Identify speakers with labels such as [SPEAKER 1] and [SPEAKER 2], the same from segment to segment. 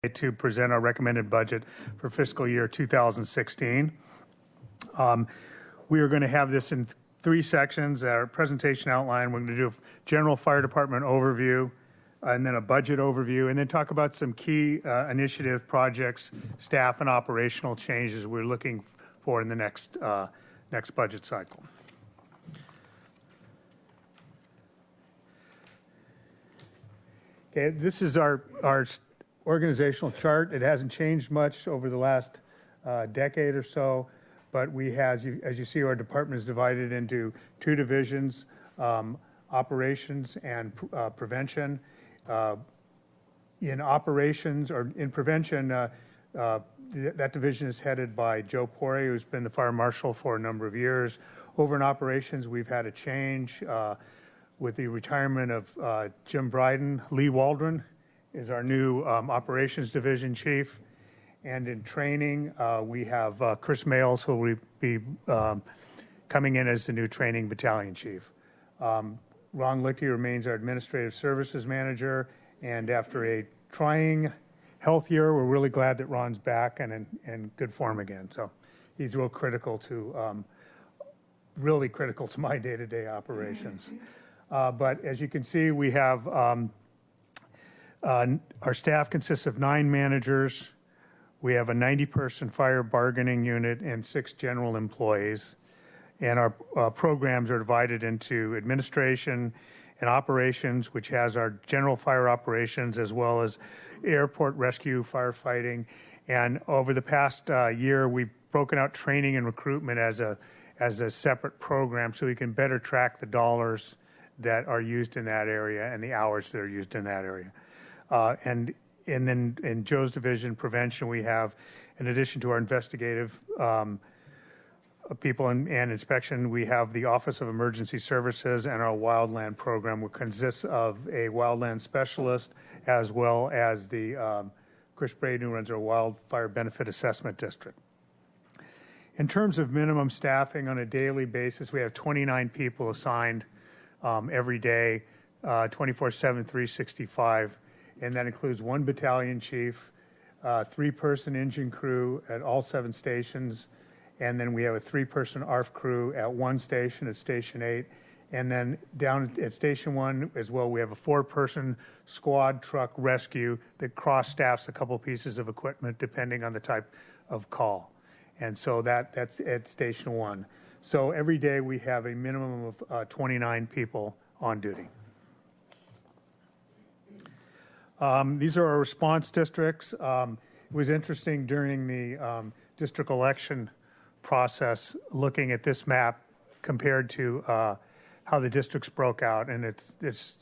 [SPEAKER 1] to present our recommended budget for fiscal year 2016. We are going to have this in three sections. Our presentation outline, we're going to do a general fire department overview, and then a budget overview, and then talk about some key initiative projects, staff, and operational changes we're looking for in the next budget cycle. Okay, this is our organizational chart. It hasn't changed much over the last decade or so, but we have, as you see, our department is divided into two divisions, operations and prevention. In operations or in prevention, that division is headed by Joe Pori, who's been the fire marshal for a number of years. Over in operations, we've had a change with the retirement of Jim Bryden. Lee Waldron is our new operations division chief. And in training, we have Chris Males, who will be coming in as the new training battalion chief. Ron Lichty remains our administrative services manager, and after a trying health year, we're really glad that Ron's back and in good form again. So he's really critical to my day-to-day operations. But as you can see, we have our staff consists of 9 managers. We have a 90-person fire bargaining unit and 6 general employees. And our programs are divided into administration and operations, which has our general fire operations as well as airport rescue, firefighting. And over the past year, we've broken out training and recruitment as a separate program so we can better track the dollars that are used in that area and the hours that are used in that area. And then in Joe's division, prevention, we have, in addition to our investigative people and inspection, we have the Office of Emergency Services and our wildland program, which consists of a wildland specialist as well as the Chris Braden, who runs our Wildfire Benefit Assessment District. In terms of minimum staffing on a daily basis, we have 29 people assigned every day, 24/7, 365, and that includes 1 battalion chief, 3-person engine crew at all 7 stations, and then we have a 3-person ARF crew at 1 station at Station 8. And then down at Station 1 as well, we have a 4-person squad truck rescue that cross-staffs a couple pieces of equipment depending on the type of call. And so that's at Station 1. So every day we have a minimum of 29 people on duty. These are our response districts. It was interesting during the district election process looking at this map compared to how the districts broke out, and it's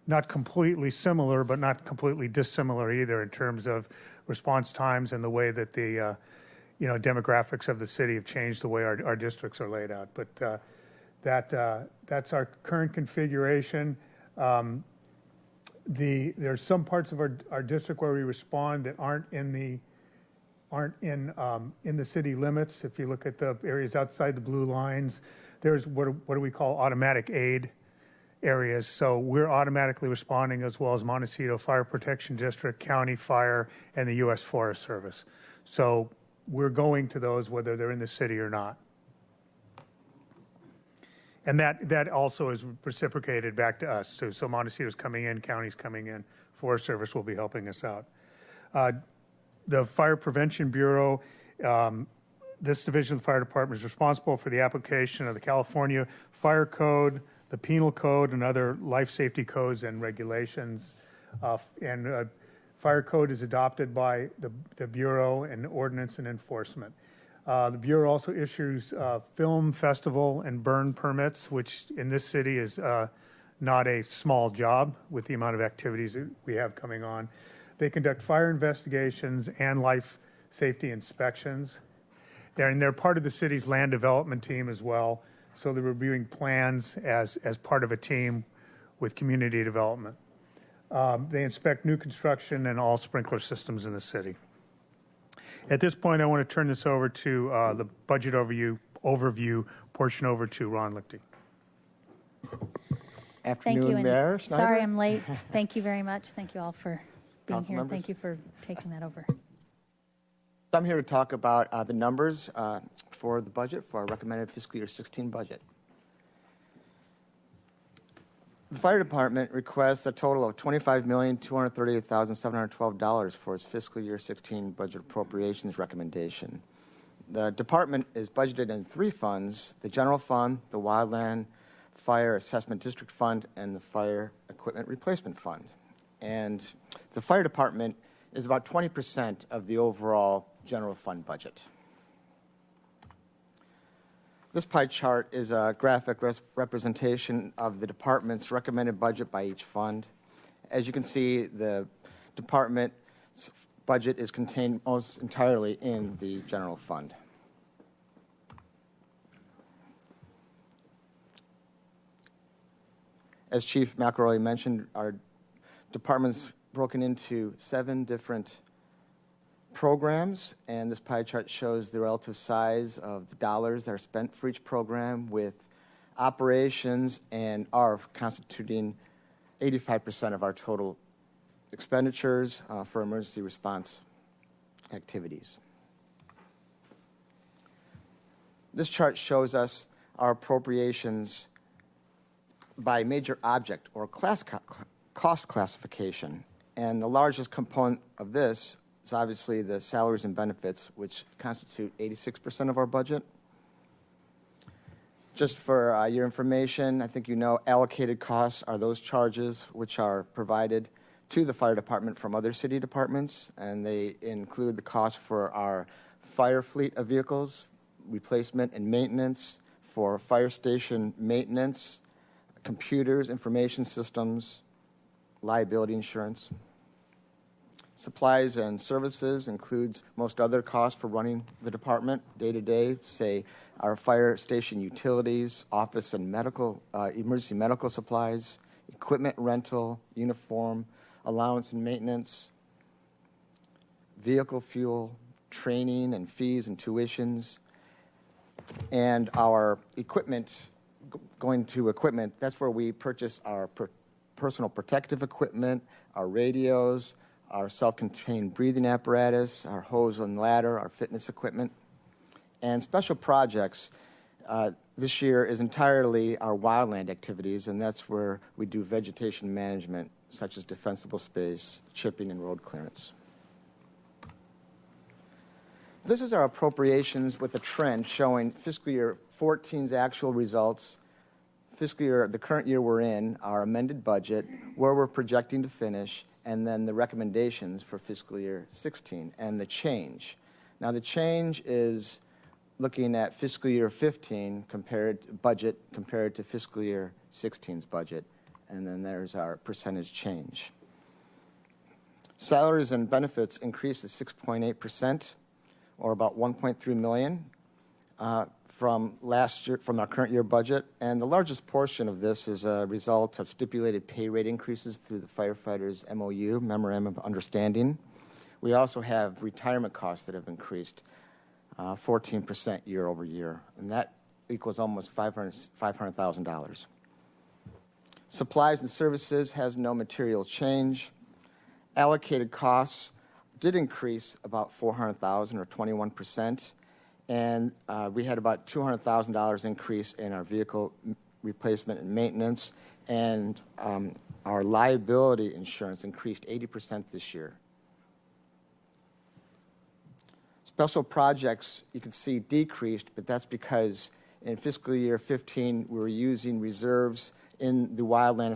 [SPEAKER 1] not completely similar, but not completely dissimilar either in terms of response times and the way that the demographics of the city have changed the way our districts are laid out. But that's our current configuration. There's some parts of our district where we respond that aren't in the city limits. If you look at the areas outside the blue lines, there's what do we call automatic aid areas. So we're automatically responding, as well as Montecito Fire Protection District, County Fire, and the U.S. Forest Service. So we're going to those whether they're in the city or not. And that also is reciprocated back to us. So Montecito's coming in, County's coming in, Forest Service will be helping us out. The Fire Prevention Bureau, this division of the fire department is responsible for the application of the California Fire Code, the Penal Code, and other life safety codes and regulations. Fire Code is adopted by the Bureau and ordinance and enforcement. The Bureau also issues film festival and burn permits, which in this city is not a small job with the amount of activities that we have coming on. They conduct fire investigations and life safety inspections. They're part of the city's land development team as well, so they're reviewing plans as part of a team with community development. They inspect new construction and all sprinkler systems in the city. At this point, I want to turn this over to the budget overview portion over to Ron Lichty.
[SPEAKER 2] Afternoon,
[SPEAKER 3] Thank you,
[SPEAKER 2] Mayor Snyder.
[SPEAKER 3] Sorry I'm late. Thank you very much. Thank you all for
[SPEAKER 2] being
[SPEAKER 3] Council
[SPEAKER 2] here.
[SPEAKER 3] members.
[SPEAKER 2] Thank you for taking that over.
[SPEAKER 3] I'm here to talk about the numbers for the budget, for our recommended fiscal year 16 budget. The fire department requests a total of $25,238,712 for its fiscal year 16 budget appropriations recommendation. The department is budgeted in three funds: the general fund, the wildland fire assessment district fund, and the fire equipment replacement fund. And the fire department is about 20% of the overall general fund budget. This pie chart is a graphic representation of the department's recommended budget by each fund. As you can see, the department's budget is contained almost entirely in the general fund. As Chief McElroy mentioned, our department's broken into 7 different programs, and this pie chart shows the relative size of the dollars that are spent for each program, with operations and ARF constituting 85% of our total expenditures for emergency response activities. This chart shows us our appropriations by major object or cost classification. And the largest component of this is obviously the salaries and benefits, which constitute 86% of our budget. Just for your information, I think you know allocated costs are those charges which are provided to the fire department from other city departments, and they include the cost for our fire fleet of vehicles, replacement and maintenance, for fire station maintenance, computers, information systems, liability insurance. Supplies and services includes most other costs for running the department day to day, say our fire station utilities, office and medical, emergency medical supplies, equipment rental, uniform, allowance and maintenance, vehicle fuel, training and fees and tuitions, and our equipment. Going to equipment, that's where we purchase our personal protective equipment, our radios, our self-contained breathing apparatus, our hose and ladder, our fitness equipment. And special projects this year is entirely our wildland activities, and that's where we do vegetation management, such as defensible space, chipping, and road clearance. This is our appropriations with a trend showing fiscal year 14's actual results, fiscal year, the current year we're in, our amended budget, where we're projecting to finish, and then the recommendations for fiscal year 16 and the change. Now the change is looking at fiscal year 15 budget compared to fiscal year 16's budget, and then there's our percentage change. Salaries and benefits increased to 6.8%, or about $1.3 million. From last year, from our current year budget, and the largest portion of this is a result of stipulated pay rate increases through the firefighters' MOU, Memorandum of Understanding. We also have retirement costs that have increased 14% year over year, and that equals almost $500,000. Supplies and services has no material change. Allocated costs did increase about $400,000 or 21%. And we had about $200,000 increase in our vehicle replacement and maintenance, and our liability insurance increased 80% this year. Special projects, you can see, decreased, but that's because in fiscal year 15 we were using reserves in the Wildland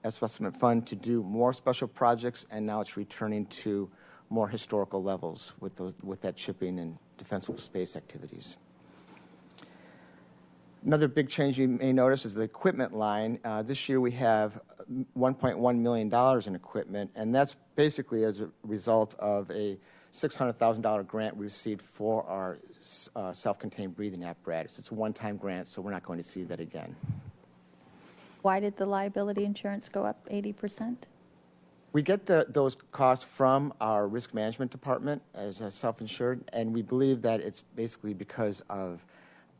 [SPEAKER 3] Assessment Fund to do more special projects, and now it's returning to more historical levels with that chipping and defensible space activities. Another big change you may notice is the equipment line. This year we have $1.1 million in equipment, and that's basically as a result of a $600,000 grant we received for our self-contained breathing apparatus. It's a one-time grant, so we're not going to see that again.
[SPEAKER 2] Why did the liability insurance go up 80%?
[SPEAKER 3] We get those costs from our risk management department as a self-insured, and we believe that it's basically because of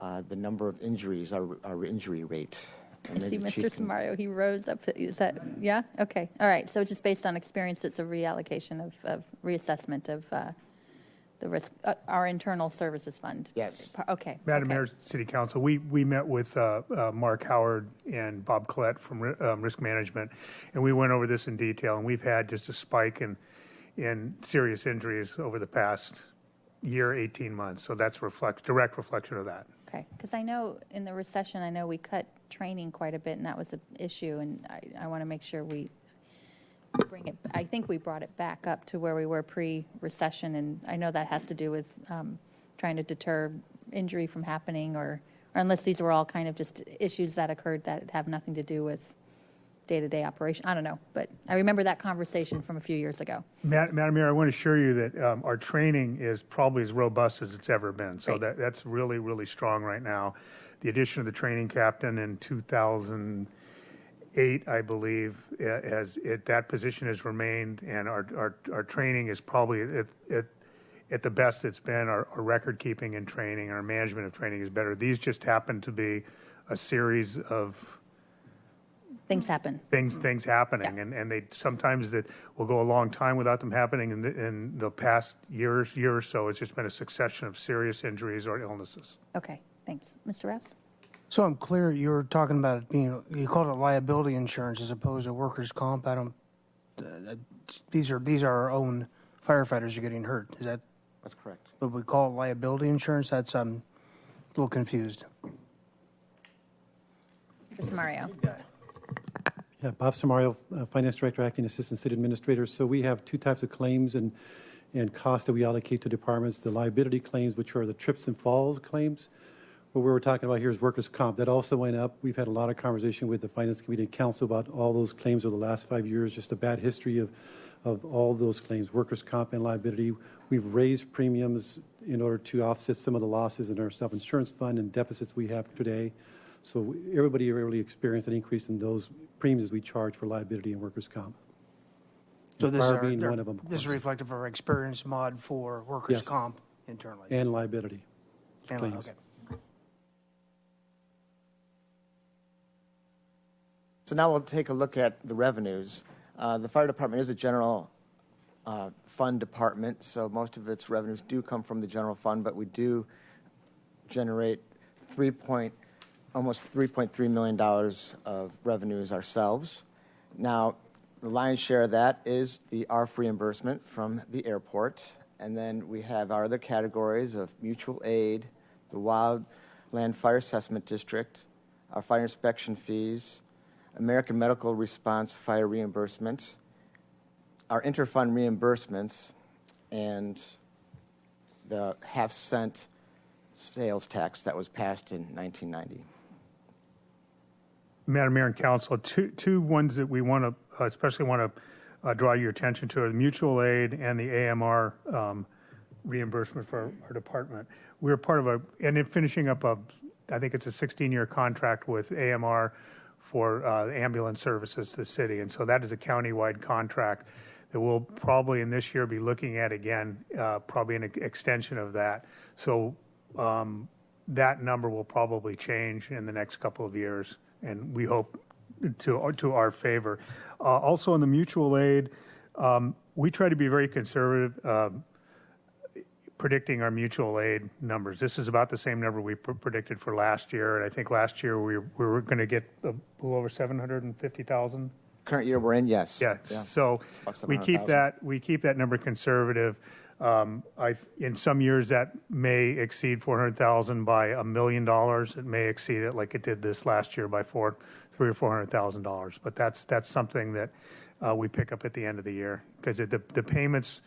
[SPEAKER 3] the number of injuries, our injury rate. and
[SPEAKER 2] I see
[SPEAKER 3] maybe
[SPEAKER 2] Mr.
[SPEAKER 3] Chief can-
[SPEAKER 2] Samario, he rose up, is that, yeah? Okay, all right, so just based on experience, it's a reallocation of reassessment of the risk, our internal services fund?
[SPEAKER 3] Yes.
[SPEAKER 2] Okay.
[SPEAKER 1] Madam
[SPEAKER 2] okay.
[SPEAKER 1] Mayor, City Council, we met with Mark Howard and Bob Collette from Risk Management, and we went over this in detail, and we've had just a spike in serious injuries over the past year, 18 months. So that's direct reflection of that.
[SPEAKER 2] Okay, because I know in the recession, I know we cut training quite a bit, and that was an issue, and I want to make sure we bring it, I think we brought it back up to where we were pre-recession, and I know that has to do with trying to deter injury from happening, or unless these were all kind of just issues that occurred that have nothing to do with day-to-day operation. I don't know, but I remember that conversation from a few years ago.
[SPEAKER 1] Madam Mayor, I want to assure you that our training is probably as robust as it's ever been. So
[SPEAKER 2] Great.
[SPEAKER 1] that's really, really strong right now. The addition of the training captain in 2008, I believe, that position has remained, and our training is probably at the best it's been. Our record keeping and training, our management of training is better. These just happen to be a series of
[SPEAKER 2] Things happen.
[SPEAKER 1] things happening,
[SPEAKER 2] Yeah.
[SPEAKER 1] and they sometimes that will go a long time without them happening. In the past year or so, it's just been a succession of serious injuries or illnesses.
[SPEAKER 2] Okay, thanks. Mr. Rouse?
[SPEAKER 4] So I'm clear, you were talking about it being, you called it liability insurance as opposed to workers' comp. I don't, these are our own firefighters who are getting hurt. Is that
[SPEAKER 3] That's correct.
[SPEAKER 4] what we call it, liability insurance? That's, I'm a little confused.
[SPEAKER 2] Mr. Samario?
[SPEAKER 5] Yeah, Bob Samario, Finance Director, Acting Assistant City Administrator. So we have two types of claims and costs that we allocate to departments. The liability claims, which are the trips and falls claims. What we were talking about here is workers' comp. That also went up. We've had a lot of conversation with the Finance Committee and Council about all those claims over the last 5 years, just a bad history of all those claims, workers' comp and liability. We've raised premiums in order to offset some of the losses in our self-insurance fund and deficits we have today. So everybody really experienced an increase in those premiums we charge for liability and workers' comp.
[SPEAKER 4] So this is,
[SPEAKER 5] Fire being one of them, of
[SPEAKER 4] this is
[SPEAKER 5] course.
[SPEAKER 4] reflective of our experience mod for workers'
[SPEAKER 5] Yes.
[SPEAKER 4] comp internally.
[SPEAKER 5] And liability
[SPEAKER 4] And-
[SPEAKER 5] claims.
[SPEAKER 4] okay.
[SPEAKER 3] So now we'll take a look at the revenues. The fire department is a general fund department, so most of its revenues do come from the general fund, but we do generate almost $3.3 million of revenues ourselves. Now, the lion's share of that is the ARF reimbursement from the airport, and then we have our other categories of mutual aid, the Wildland Fire Assessment District, our fire inspection fees, American Medical Response fire reimbursement, our interfund reimbursements, and the half-cent sales tax that was passed in 1990.
[SPEAKER 1] Madam Mayor and Council, two ones that we want to especially want to draw your attention to are the mutual aid and the AMR reimbursement for our department. We're part of and in finishing up I think it's a 16-year contract with AMR for ambulance services to the city, and so that is a county-wide contract that we'll probably in this year be looking at again, probably an extension of that. So that number will probably change in the next couple of years, and we hope to our favor. Also, in the mutual aid, we try to be very conservative predicting our mutual aid numbers. This is about the same number we predicted for last year, and I think last year we were going to get a little over 750,000.
[SPEAKER 3] Current year we're in, yes.
[SPEAKER 1] Yeah.
[SPEAKER 3] Yeah.
[SPEAKER 1] So
[SPEAKER 3] About
[SPEAKER 1] we keep
[SPEAKER 3] 700,000.
[SPEAKER 1] that number conservative. In some years that may exceed 400,000 by $1 million. It may exceed it like it did this last year by $300,000 or $400,000. But that's something that we pick up at the end of the year because the payments.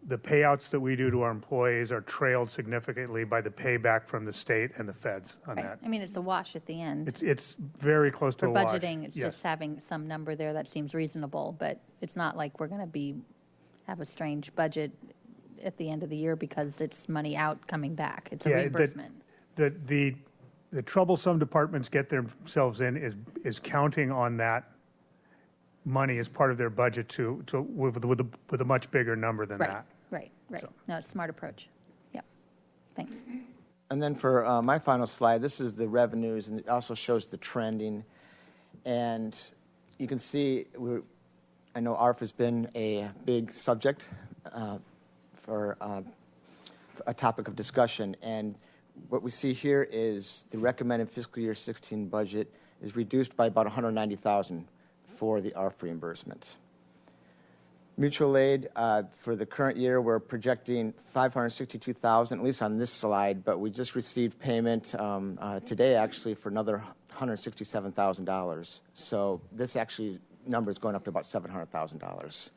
[SPEAKER 1] The payouts that we do to our employees are trailed significantly by the payback from the state and the feds on
[SPEAKER 2] Right.
[SPEAKER 1] that.
[SPEAKER 2] I mean, it's a wash at the end.
[SPEAKER 1] It's very close to
[SPEAKER 2] For
[SPEAKER 1] a wash.
[SPEAKER 2] budgeting, it's
[SPEAKER 1] Yes.
[SPEAKER 2] just having some number there that seems reasonable, but it's not like we're going to have a strange budget at the end of the year because it's money out coming back. It's a reimbursement.
[SPEAKER 1] The trouble some departments get themselves in is counting on that money as part of their budget with a much bigger number than that.
[SPEAKER 2] Right. No, it's a smart approach. Yep. Thanks.
[SPEAKER 3] And then for my final slide, this is the revenues, and it also shows the trending. And you can see, I know ARF has been a big subject for a topic of discussion. And what we see here is the recommended fiscal year 16 budget is reduced by about $190,000 for the ARF reimbursement. Mutual aid, for the current year, we're projecting $562,000, at least on this slide, but we just received payment today, actually, for another $167,000. So this actually number is going up to about $700,000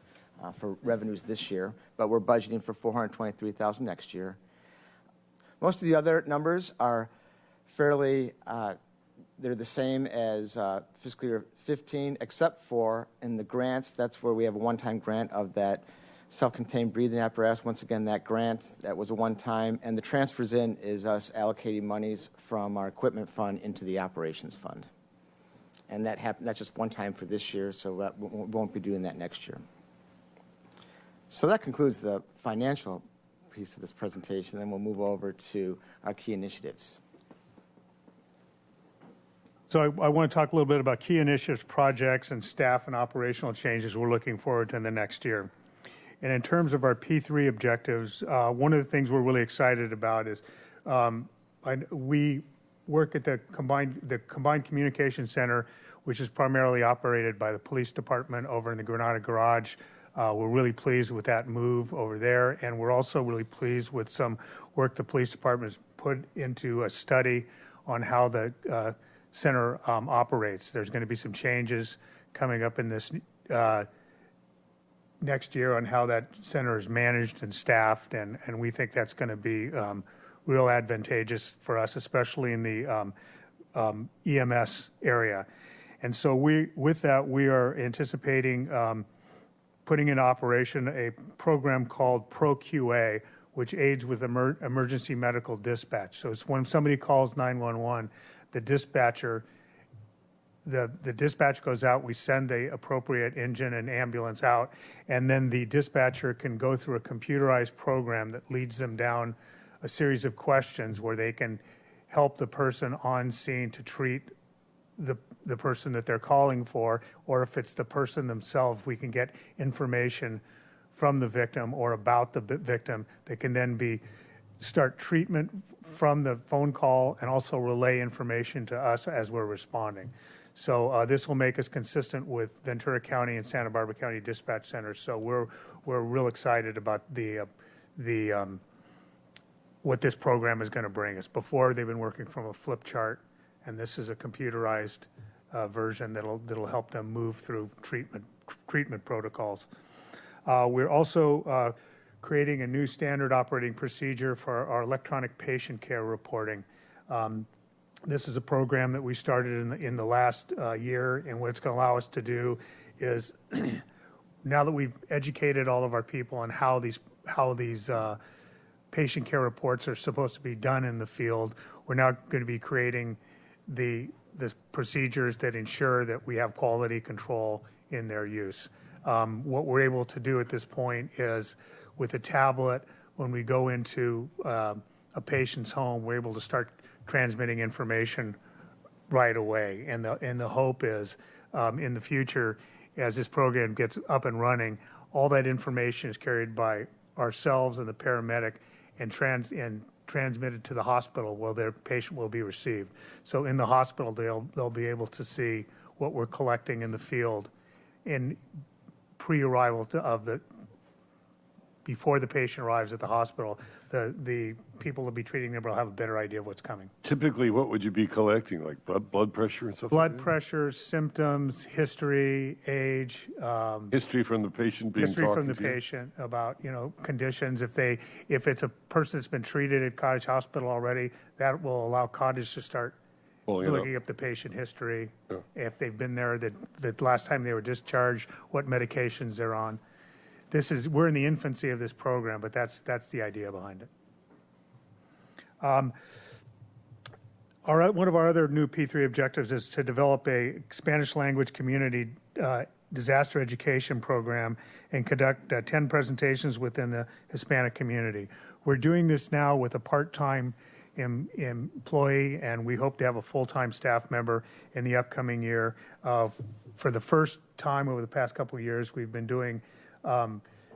[SPEAKER 3] for revenues this year, but we're budgeting for $423,000 next year. Most of the other numbers are fairly, they're the same as fiscal year 15, except for in the grants. That's where we have a one-time grant of that self-contained breathing apparatus. Once again, that grant, that was a one-time. And the transfers in is us allocating monies from our equipment fund into the operations fund. And that's just one time for this year, so we won't be doing that next year. So that concludes the financial piece of this presentation. Then we'll move over to our key initiatives.
[SPEAKER 1] So I want to talk a little bit about key initiatives, projects, and staff and operational changes we're looking forward to in the next year. And in terms of our P3 objectives, one of the things we're really excited about is we work at the Combined Communication Center, which is primarily operated by the police department over in the Granada Garage. We're really pleased with that move over there, and we're also really pleased with some work the police department has put into a study on how the center operates. There's going to be some changes coming up in this next year on how that center is managed and staffed, and we think that's going to be real advantageous for us, especially in the EMS area. And so with that, we are anticipating putting in operation a program called ProQA, which aids with emergency medical dispatch. So it's when somebody calls 911, the dispatcher, the dispatch goes out, we send the appropriate engine and ambulance out, and then the dispatcher can go through a computerized program that leads them down a series of questions where they can help the person on scene to treat the person that they're calling for, or if it's the person themselves, we can get information from the victim or about the victim that can then start treatment from the phone call and also relay information to us as we're responding. So this will make us consistent with Ventura County and Santa Barbara County dispatch centers. So we're real excited about what this program is going to bring us. Before, they've been working from a flip chart, and this is a computerized version that'll help them move through treatment protocols. We're also creating a new standard operating procedure for our electronic patient care reporting. This is a program that we started in the last year, and what it's going to allow us to do is, now that we've educated all of our people on how these patient care reports are supposed to be done in the field, we're now going to be creating the procedures that ensure that we have quality control in their use. What we're able to do at this point is, with a tablet, when we go into a patient's home, we're able to start transmitting information right away. And the hope is, in the future, as this program gets up and running, all that information is carried by ourselves and the paramedic and transmitted to the hospital where their patient will be received. So in the hospital, they'll be able to see what we're collecting in the field in pre-arrival before the patient arrives at the hospital. The people will be treating them will have a better idea of what's coming.
[SPEAKER 6] Typically, what would you be collecting, like blood pressure and stuff like that?
[SPEAKER 1] Blood pressure, symptoms, history, age.
[SPEAKER 6] History from the patient being
[SPEAKER 1] History from the
[SPEAKER 6] talking to you?
[SPEAKER 1] patient about, conditions. If it's a person that's been treated at Cottage Hospital already, that will allow Cottage to start looking up the patient history.
[SPEAKER 6] Yeah.
[SPEAKER 1] If they've been there, the last time they were discharged, what medications they're on. We're in the infancy of this program, but that's the idea behind it. One of our other new P3 objectives is to develop a Spanish language community disaster education program and conduct 10 presentations within the Hispanic community. We're doing this now with a part-time employee, and we hope to have a full-time staff member in the upcoming year. For the first time over the past couple of years, we've been doing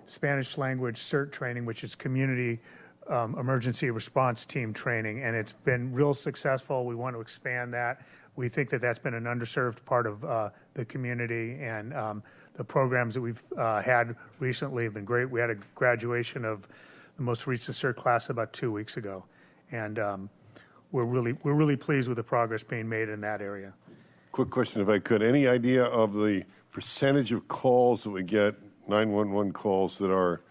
[SPEAKER 1] Spanish language CERT training, which is community emergency response team training, and it's been real successful. We want to expand that. We think that that's been an underserved part of the community, and the programs that we've had recently have been great. We had a graduation of the most recent CERT class about 2 weeks ago, and we're really pleased with the progress being made in that area.
[SPEAKER 6] Quick question, if I could. Any idea of the percentage of calls that we get, 911 calls, that are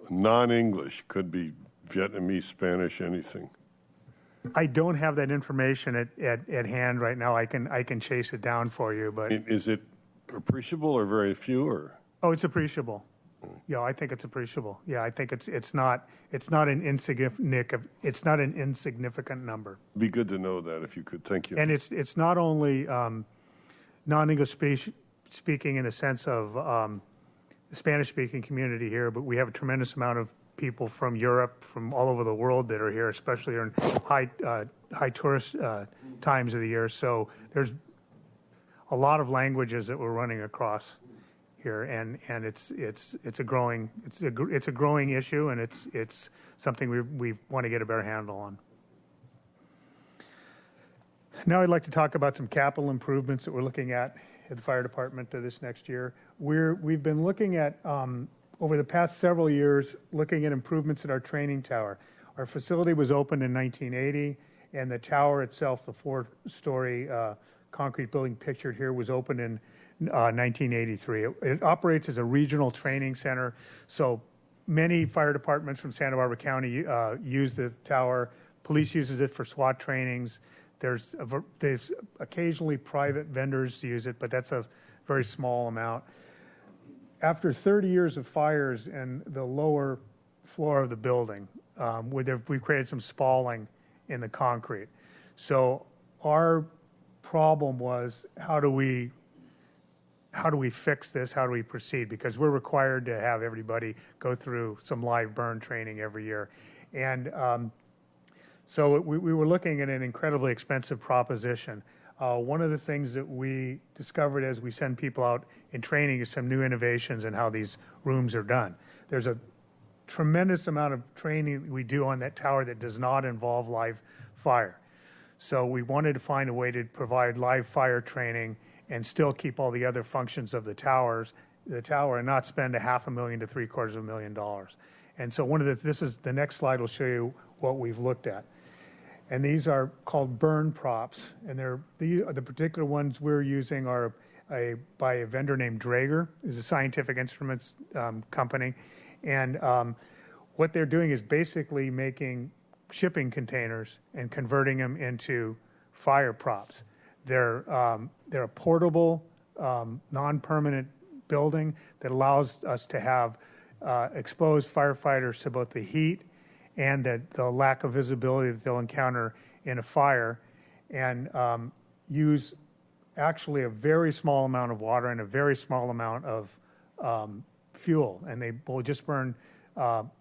[SPEAKER 6] non-English? Could be Vietnamese, Spanish, anything.
[SPEAKER 1] I don't have that information at hand right now. I can chase it down for you, but
[SPEAKER 6] Is it appreciable or very few? Or
[SPEAKER 1] it's appreciable. Yeah, I think it's appreciable. Yeah, I think it's not an insignificant number.
[SPEAKER 6] be good to know that if you could. Thank you.
[SPEAKER 1] And it's not only non-English speaking in the sense of the Spanish-speaking community here, but we have a tremendous amount of people from Europe, from all over the world that are here, especially during high tourist times of the year. So there's a lot of languages that we're running across here, and it's a growing issue, and it's something we want to get a better handle on. Now I'd like to talk about some capital improvements that we're looking at the fire department this next year. We've been looking at over the past several years, looking at improvements at our training tower. Our facility was opened in 1980, and the tower itself, the 4-story concrete building pictured here, was opened in 1983. It operates as a regional training center, so many fire departments from Santa Barbara County use the tower. Police uses it for SWAT trainings. There's occasionally private vendors use it, but that's a very small amount. After 30 years of fires in the lower floor of the building, we've created some spalling in the concrete. So our problem was, how do we fix this? How do we proceed? Because we're required to have everybody go through some live burn training every year. And so we were looking at an incredibly expensive proposition. One of the things that we discovered as we send people out in training is some new innovations in how these rooms are done. There's a tremendous amount of training we do on that tower that does not involve live fire. So we wanted to find a way to provide live fire training and still keep all the other functions of the tower, and not spend $500,000 to $750,000. And so the next slide will show you what we've looked at. And these are called burn props, and the particular ones we're using are by a vendor named Draeger, is a scientific instruments company, and what they're doing is basically making shipping containers and converting them into fire props. They're a portable, non-permanent building that allows us to have exposed firefighters to both the heat and the lack of visibility that they'll encounter in a fire, and use actually a very small amount of water and a very small amount of fuel, and they will just burn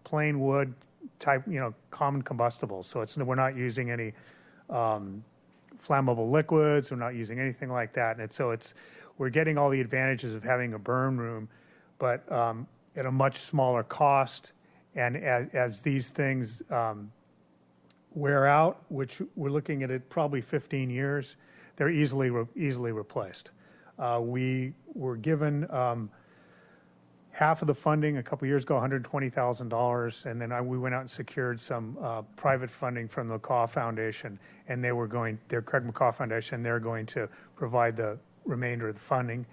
[SPEAKER 1] plain wood type, common combustibles. So we're not using any flammable liquids. We're not using anything like that, and we're getting all the advantages of having a burn room, but at a much smaller cost. And as these things wear out, which we're looking at probably 15 years, they're easily replaced. We were given half of the funding a couple years ago, $120,000, and then we went out and secured some private funding from the McCaw Foundation, and they're Craig McCaw Foundation. They're going to provide the remainder of the funding.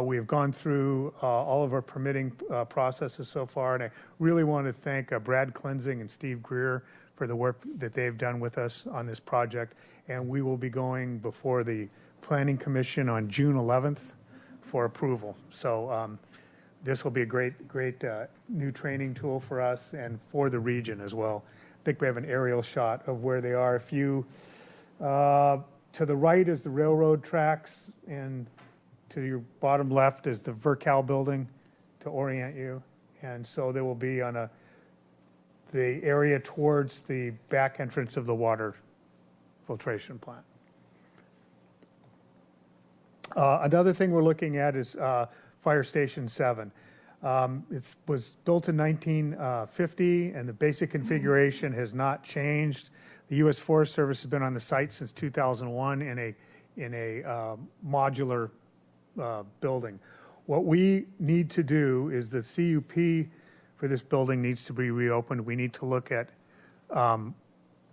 [SPEAKER 1] We have gone through all of our permitting processes so far, and I really want to thank Brad Cleansing and Steve Greer for the work that they've done with us on this project. And we will be going before the Planning Commission on June 11th for approval. So this will be a great new training tool for us and for the region as well. I think we have an aerial shot of where they are. To the right is the railroad tracks, and to your bottom left is the Vercal building to orient you. And so they will be on the area towards the back entrance of the water filtration plant. Another thing we're looking at is Fire Station 7. It was built in 1950, and the basic configuration has not changed. The U.S. Forest Service has been on the site since 2001 in a modular building. What we need to do is the CUP for this building needs to be reopened. We need to look at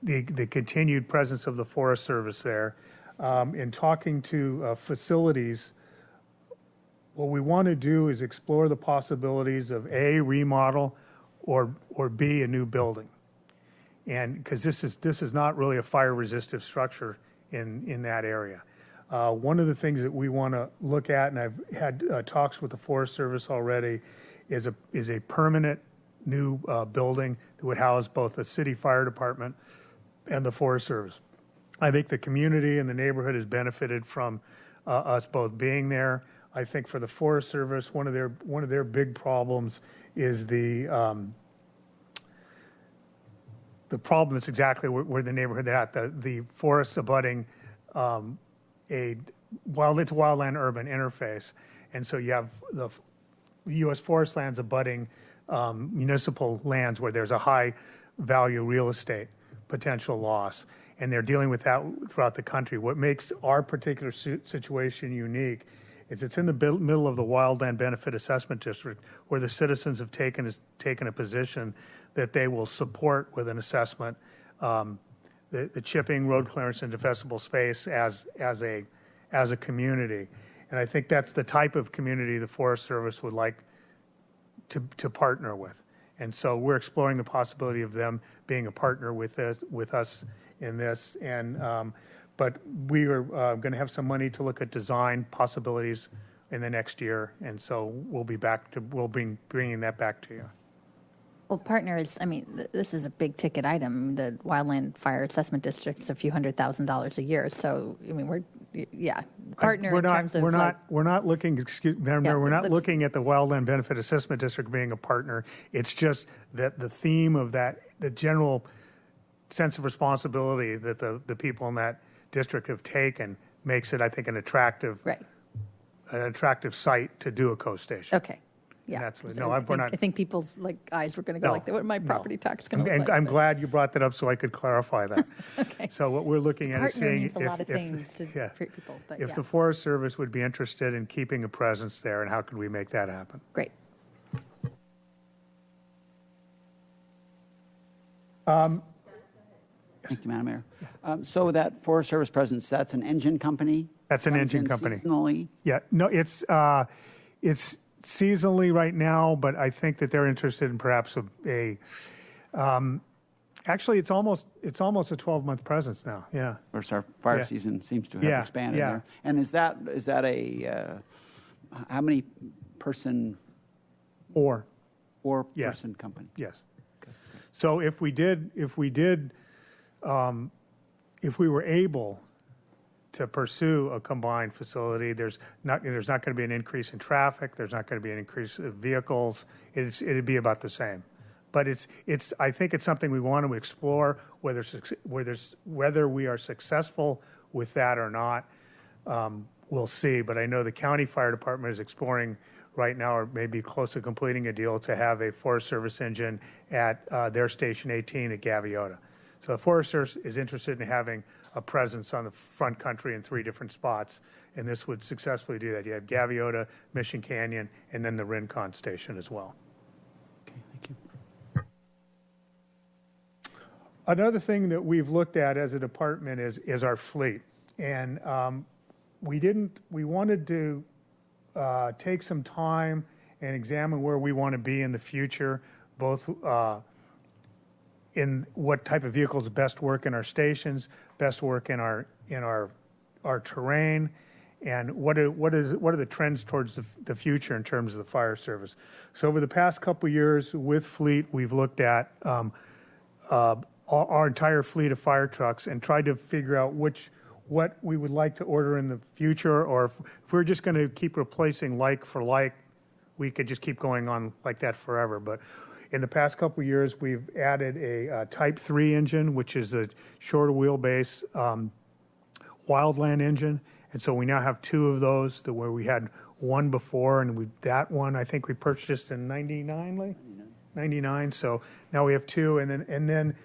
[SPEAKER 1] the continued presence of the Forest Service there. In talking to facilities, what we want to do is explore the possibilities of A, remodel, or B, a new building. And because this is not really a fire resistive structure in that area. One of the things that we want to look at, and I've had talks with the Forest Service already, is a permanent new building that would house both the city fire department and the Forest Service. I think the community and the neighborhood has benefited from us both being there. I think for the Forest Service, one of their big problems is the problem is exactly where the neighborhood they're at. The forest abutting it's wildland urban interface, and so you have the U.S. forest lands abutting municipal lands where there's a high value real estate potential loss, and they're dealing with that throughout the country. What makes our particular situation unique is it's in the middle of the Wildland Benefit Assessment District, where the citizens have taken a position that they will support with an assessment the chipping, road clearance, and defensible space as a community. And I think that's the type of community the Forest Service would like to partner with. And so we're exploring the possibility of them being a partner with us in this. And but we are going to have some money to look at design possibilities in the next year, and so we'll be bringing that back to you.
[SPEAKER 2] Well, partner is, I mean, this is a big ticket item. The Wildland Fire Assessment District is a few $100,000 a year. So, I mean, partner in terms of
[SPEAKER 1] we're not looking, we're not
[SPEAKER 2] the-
[SPEAKER 1] looking at the Wildland Benefit Assessment District being a partner. It's just that the theme of that, the general sense of responsibility that the people in that district have taken makes it, I think, an attractive site to do a coast station.
[SPEAKER 2] Okay. Yeah.
[SPEAKER 1] That's what-
[SPEAKER 2] So
[SPEAKER 1] no, we're not-
[SPEAKER 2] I think people's eyes were going to go
[SPEAKER 1] No,
[SPEAKER 2] like, what my property tax going to
[SPEAKER 1] And
[SPEAKER 2] look like?
[SPEAKER 1] I'm
[SPEAKER 2] But-
[SPEAKER 1] glad you brought that up so I could clarify that.
[SPEAKER 2] Okay.
[SPEAKER 1] So what we're looking at is
[SPEAKER 2] Partner
[SPEAKER 1] seeing
[SPEAKER 2] means a lot of things to
[SPEAKER 1] yeah,
[SPEAKER 2] for people, but
[SPEAKER 1] if
[SPEAKER 2] yeah.
[SPEAKER 1] the Forest Service would be interested in keeping a presence there, and how could we make that happen?
[SPEAKER 2] Great.
[SPEAKER 7] Thank you, Madam Mayor. So that Forest Service presence, that's an engine company?
[SPEAKER 1] That's an
[SPEAKER 7] Comes
[SPEAKER 1] engine
[SPEAKER 7] in
[SPEAKER 1] company.
[SPEAKER 7] Seasonally?
[SPEAKER 1] Yeah, no, it's seasonally right now, but I think that they're interested in perhaps actually it's almost a 12-month presence now. Yeah.
[SPEAKER 7] Of course, our fire
[SPEAKER 1] Yeah.
[SPEAKER 7] season seems to have
[SPEAKER 1] Yeah,
[SPEAKER 7] expanded
[SPEAKER 1] yeah.
[SPEAKER 7] there. And is that a, how many person,
[SPEAKER 1] Or
[SPEAKER 7] or
[SPEAKER 1] Yeah.
[SPEAKER 7] person company?
[SPEAKER 1] yes. So if we were able to pursue a combined facility, there's not going to be an increase in traffic. There's not going to be an increase of vehicles. It'd be about the same. But I think it's something we want to explore, whether we are successful with that or not. We'll see. But I know the county fire department is exploring right now, or maybe close to completing a deal to have a Forest Service engine at their Station 18 at Gaviota. So the Forest Service is interested in having a presence on the front country in 3 different spots, and this would successfully do that. You have Gaviota, Mission Canyon, and then the Rincon Station as well.
[SPEAKER 7] Okay, thank you.
[SPEAKER 1] Another thing that we've looked at as a department is our fleet, and we wanted to take some time and examine where we want to be in the future, both in what type of vehicles best work in our stations, best work in our terrain, and what are the trends towards the future in terms of the fire service. So over the past couple of years with fleet, we've looked at our entire fleet of fire trucks and tried to figure out what we would like to order in the future, or if we're just going to keep replacing like for like, we could just keep going on like that forever. But In the past couple of years, we've added a Type 3 engine, which is a shorter wheelbase wildland engine. And so we now have two of those, where we had one before, and that one I think we purchased in 99, Lee? 99. So now we have two. And then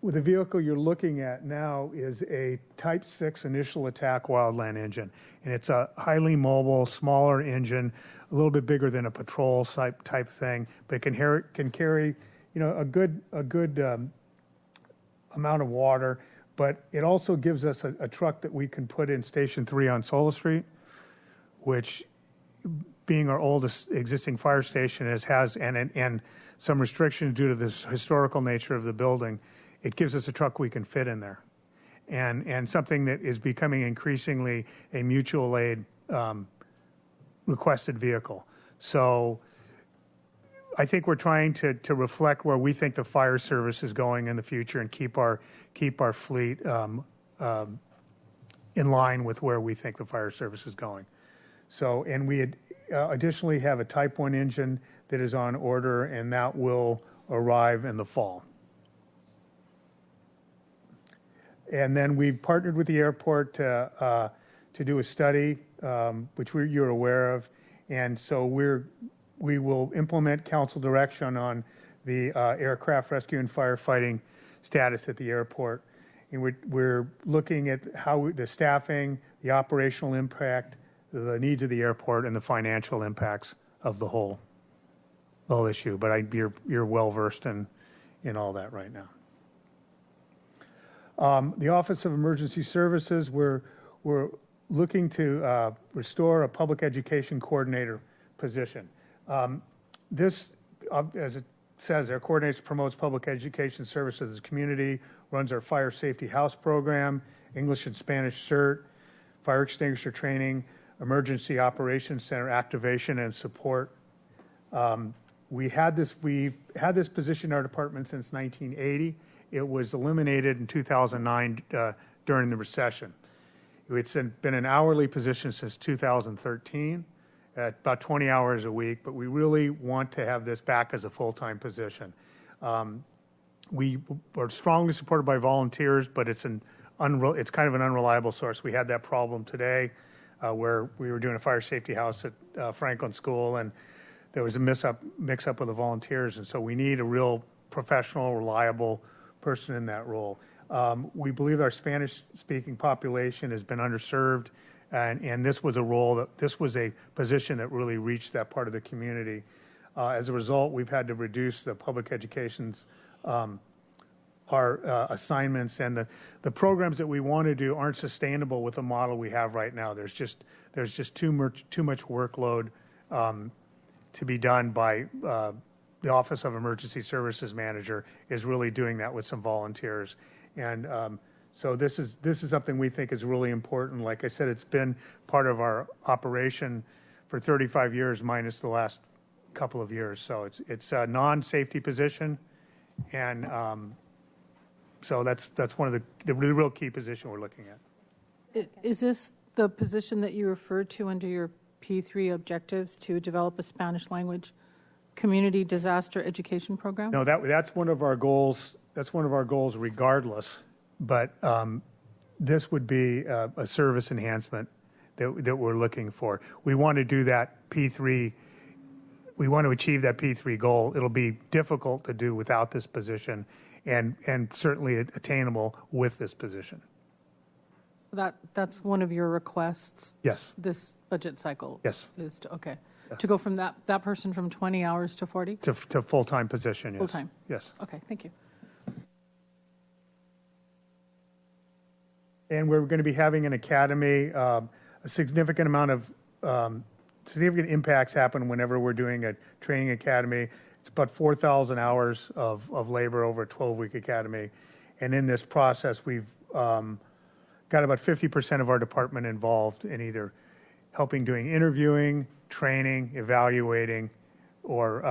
[SPEAKER 1] with the vehicle you're looking at now is a Type 6 initial attack wildland engine. And it's a highly mobile, smaller engine, a little bit bigger than a patrol type thing, but it can carry, a good amount of water. But it also gives us a truck that we can put in Station 3 on Sola Street, which, being our oldest existing fire station, and some restrictions due to this historical nature of the building, it gives us a truck we can fit in there, and something that is becoming increasingly a mutual aid requested vehicle. So I think we're trying to reflect where we think the fire service is going in the future and keep our fleet in line with where we think the fire service is going. So, and we additionally have a Type 1 engine that is on order, and that will arrive in the fall. And then we've partnered with the airport to do a study, which you're aware of, and so we will implement council direction on the aircraft rescue and firefighting status at the airport. And we're looking at how the staffing, the operational impact, the needs of the airport, and the financial impacts of the whole issue. But you're well versed in all that right now. The Office of Emergency Services, we're looking to restore a public education coordinator position. This, as it says, our coordinates, promotes public education services to the community, runs our fire safety house program, English and Spanish CERT, fire extinguisher training, emergency operations center activation and support. We've had this position in our department since 1980. It was eliminated in 2009 during the recession. It's been an hourly position since 2013. At about 20 hours a week, but we really want to have this back as a full-time position. We are strongly supported by volunteers, but it's kind of an unreliable source. We had that problem today where we were doing a fire safety house at Franklin School, and there was a mix-up with the volunteers, and so we need a real professional, reliable person in that role. We believe our Spanish-speaking population has been underserved, and this was a position that really reached that part of the community. As a result, we've had to reduce the public education's our assignments, and the programs that we want to do aren't sustainable with the model we have right now. There's just too much workload to be done by the Office of Emergency Services Manager is really doing that with some volunteers, and so this is something we think is really important. Like I said, it's been part of our operation for 35 years, minus the last couple of years. So it's a non-safety position, and so that's one of the real key position we're looking at.
[SPEAKER 8] Is this the position that you referred to under your P3 objectives to develop a Spanish language community disaster education program?
[SPEAKER 1] No, that's one of our goals. That's one of our goals, regardless. But this would be a service enhancement that we're looking for. We want to do that P3. We want to achieve that P3 goal. It'll be difficult to do without this position, and certainly attainable with this position.
[SPEAKER 8] That's one of your requests.
[SPEAKER 1] Yes.
[SPEAKER 8] This budget cycle.
[SPEAKER 1] Yes.
[SPEAKER 8] Is to go from that person from 20 hours to 40
[SPEAKER 1] to full-time position. Yes.
[SPEAKER 8] Full-time.
[SPEAKER 1] Yes.
[SPEAKER 8] Okay. Thank you.
[SPEAKER 1] And we're going to be having an academy. A significant amount of significant impacts happen whenever we're doing a training academy. It's about 4,000 hours of labor over a 12-week academy. And in this process, we've got about 50% of our department involved in either helping doing interviewing, training, evaluating, or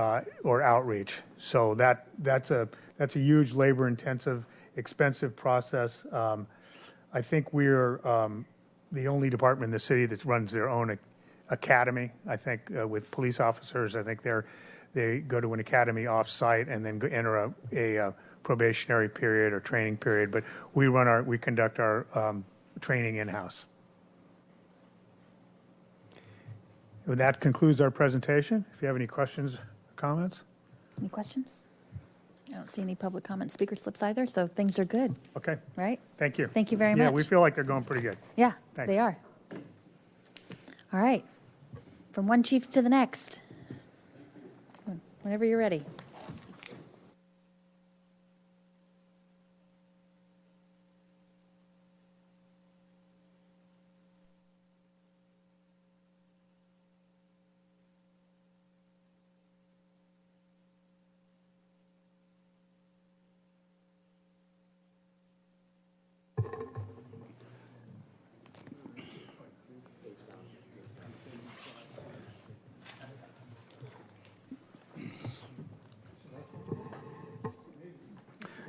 [SPEAKER 1] outreach. So that's a huge labor-intensive, expensive process. I think we're the only department in the city that runs their own academy. I think with police officers, I think they're they go to an academy off-site and then enter a probationary period or training period. But we conduct our training in-house. And that concludes our presentation. If you have any questions or comments.
[SPEAKER 2] Any questions? I don't see any public comment speaker slips either, so things are good,
[SPEAKER 1] Okay,
[SPEAKER 2] right?
[SPEAKER 1] thank you.
[SPEAKER 2] Thank you very
[SPEAKER 1] Yeah,
[SPEAKER 2] much.
[SPEAKER 1] we feel like they're going pretty good.
[SPEAKER 2] Yeah,
[SPEAKER 1] Thanks.
[SPEAKER 2] they are. All right. From one chief to the next. Whenever you're ready.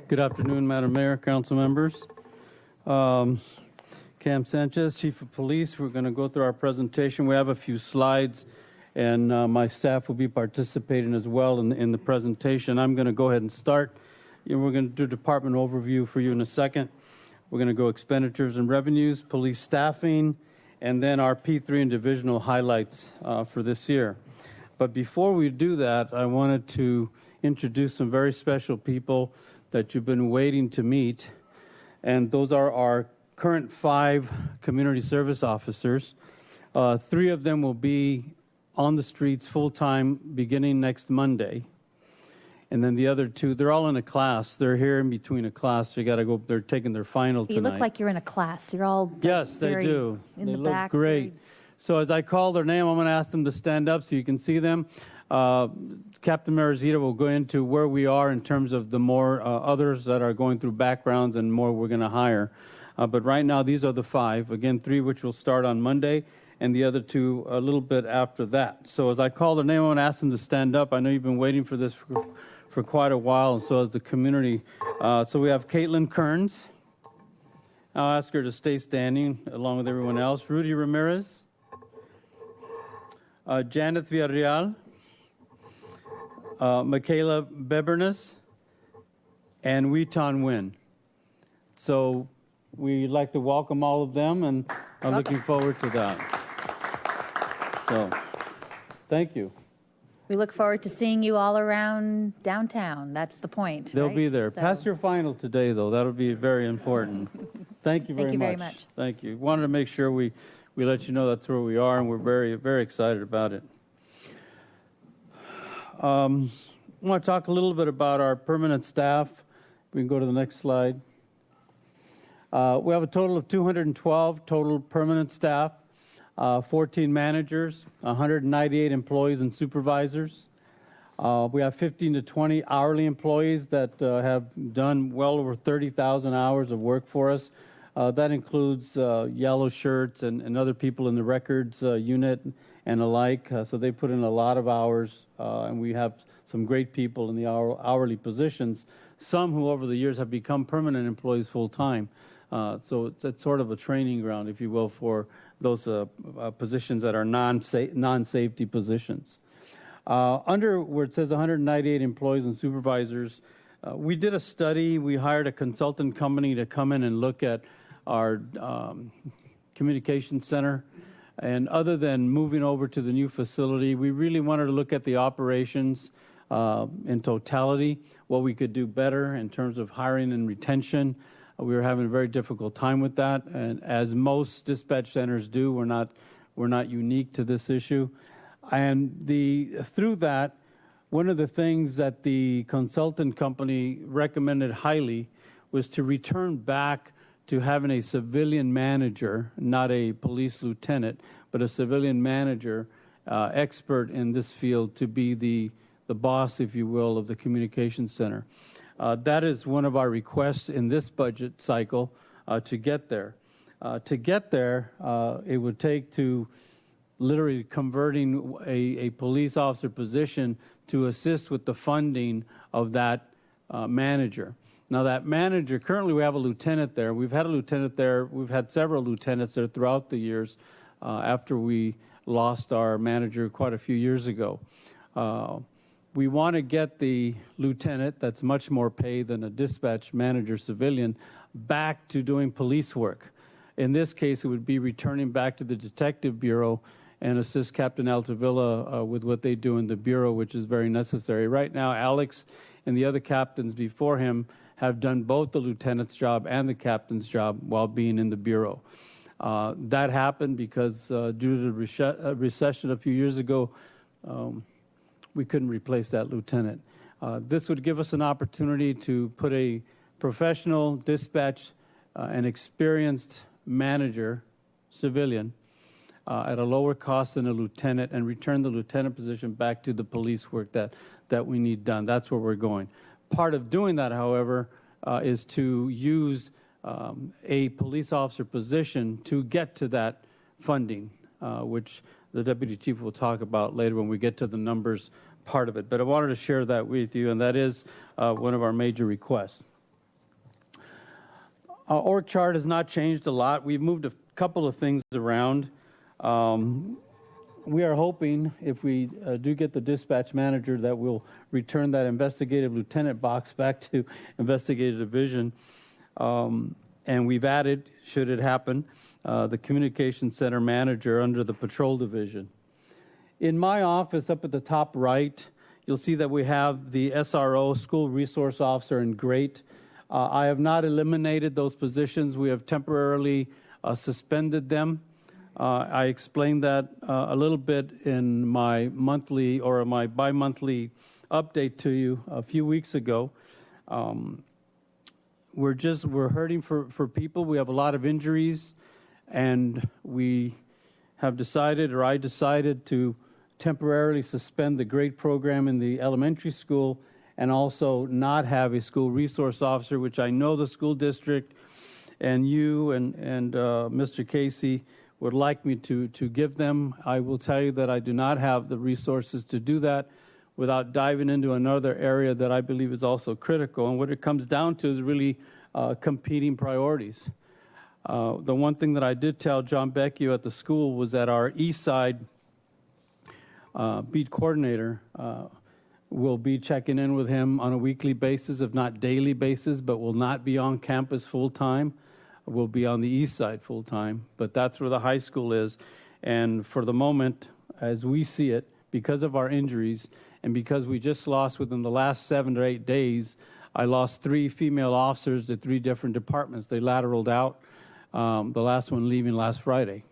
[SPEAKER 9] Good afternoon, Madam Mayor, council members. Cam Sanchez, Chief of Police. We're going to go through our presentation. We have a few slides, and my staff will be participating as well in the presentation. I'm going to go ahead and start. We're going to do department overview for you in a second. We're going to go expenditures and revenues, police staffing, and then our P3 and divisional highlights for this year. But before we do that, I wanted to introduce some very special people that you've been waiting to meet, and those are our current 5 community service officers. 3 of them will be on the streets full-time beginning next Monday, and then the other 2, they're all in a class. They're here in between a class. They got to go. They're taking their final tonight.
[SPEAKER 2] You look like you're in a class. You're all
[SPEAKER 9] yes, they
[SPEAKER 2] very
[SPEAKER 9] do.
[SPEAKER 2] In
[SPEAKER 9] they
[SPEAKER 2] the
[SPEAKER 9] look
[SPEAKER 2] back,
[SPEAKER 9] great.
[SPEAKER 2] very-
[SPEAKER 9] So as I call their name, I'm going to ask them to stand up so you can see them. Captain Marizita will go into where we are in terms of the more others that are going through backgrounds and more we're going to hire. But right now, these are the 5. Again, 3 which will start on Monday, and the other 2 a little bit after that. So as I call their name, I'm going to ask them to stand up. I know you've been waiting for this for quite a while, and so has the community. So we have Caitlin Kearns. I'll ask her to stay standing along with everyone else. Rudy Ramirez. Janet Villarreal. Michaela Bebernes, and Weeton Nguyen. So we'd like to welcome all of them, and I'm looking forward to that. So, thank you.
[SPEAKER 2] We look forward to seeing you all around downtown. That's the point.
[SPEAKER 9] They'll
[SPEAKER 2] right?
[SPEAKER 9] be there.
[SPEAKER 2] So-
[SPEAKER 9] Pass your final today, though. That'll be very important. Thank you very
[SPEAKER 2] Thank you
[SPEAKER 9] much.
[SPEAKER 2] very much.
[SPEAKER 9] Thank you. Wanted to make sure we let you know that's where we are, and we're very, very excited about it. I want to talk a little bit about our permanent staff. We can go to the next slide. We have a total of 212 total permanent staff, 14 managers, 198 employees and supervisors. We have 15 to 20 hourly employees that have done well over 30,000 hours of work for us. That includes yellow shirts and other people in the records unit and alike. So they put in a lot of hours, and we have some great people in the hourly positions, some who over the years have become permanent employees full-time. So it's sort of a training ground, if you will, for those positions that are non-safety positions. Under where it says 198 employees and supervisors, we did a study. We hired a consultant company to come in and look at our communication center. And other than moving over to the new facility, we really wanted to look at the operations in totality, what we could do better in terms of hiring and retention. We were having a very difficult time with that, and as most dispatch centers do, we're not unique to this issue. And through that, one of the things that the consultant company recommended highly was to return back to having a civilian manager, not a police lieutenant, but a civilian manager, expert in this field, to be the boss, if you will, of the communications center. That is one of our requests in this budget cycle to get there. To get there, it would take to literally converting a police officer position to assist with the funding of that manager. Now, that manager, currently we have a lieutenant there. We've had a lieutenant there. We've had several lieutenants there throughout the years after we lost our manager quite a few years ago. we want to get the lieutenant, that's much more pay than a dispatch manager civilian, back to doing police work. In this case, it would be returning back to the Detective Bureau and assist Captain Altavilla with what they do in the Bureau, which is very necessary. Right now, Alex and the other captains before him have done both the lieutenant's job and the captain's job while being in the Bureau. That happened because due to the recession a few years ago, we couldn't replace that lieutenant. This would give us an opportunity to put a professional dispatch and experienced manager, civilian, at a lower cost than a lieutenant and return the lieutenant position back to the police work that we need done. That's where we're going. Part of doing that, however, is to use a police officer position to get to that funding, which the deputy chief will talk about later when we get to the numbers part of it. But I wanted to share that with you, and that is one of our major requests. Our org chart has not changed a lot. We've moved a couple of things around. We are hoping, if we do get the dispatch manager, that we'll return that investigative lieutenant box back to investigative division. And we've added, should it happen, the communication center manager under the patrol division. In my office, up at the top right, you'll see that we have the SRO, School Resource Officer, and GREAT. I have not eliminated those positions. We have temporarily suspended them. I explained that a little bit in my monthly or my bi-monthly update to you a few weeks ago. We're hurting for people. We have a lot of injuries, and we have decided, or I decided, to temporarily suspend the grade program in the elementary school and also not have a school resource officer, which I know the school district and you and Mr. Casey would like me to give them. I will tell you that I do not have the resources to do that without diving into another area that I believe is also critical. And what it comes down to is really competing priorities. The one thing that I did tell John Becchio at the school was that our East Side beat coordinator will be checking in with him on a weekly basis, if not daily basis, but will not be on campus full-time. Will be on the East Side full-time, but that's where the high school is. And for the moment, as we see it, because of our injuries and because we just lost within the last 7 to 8 days, I lost 3 female officers to 3 different departments. They lateraled out, the last one leaving last Friday.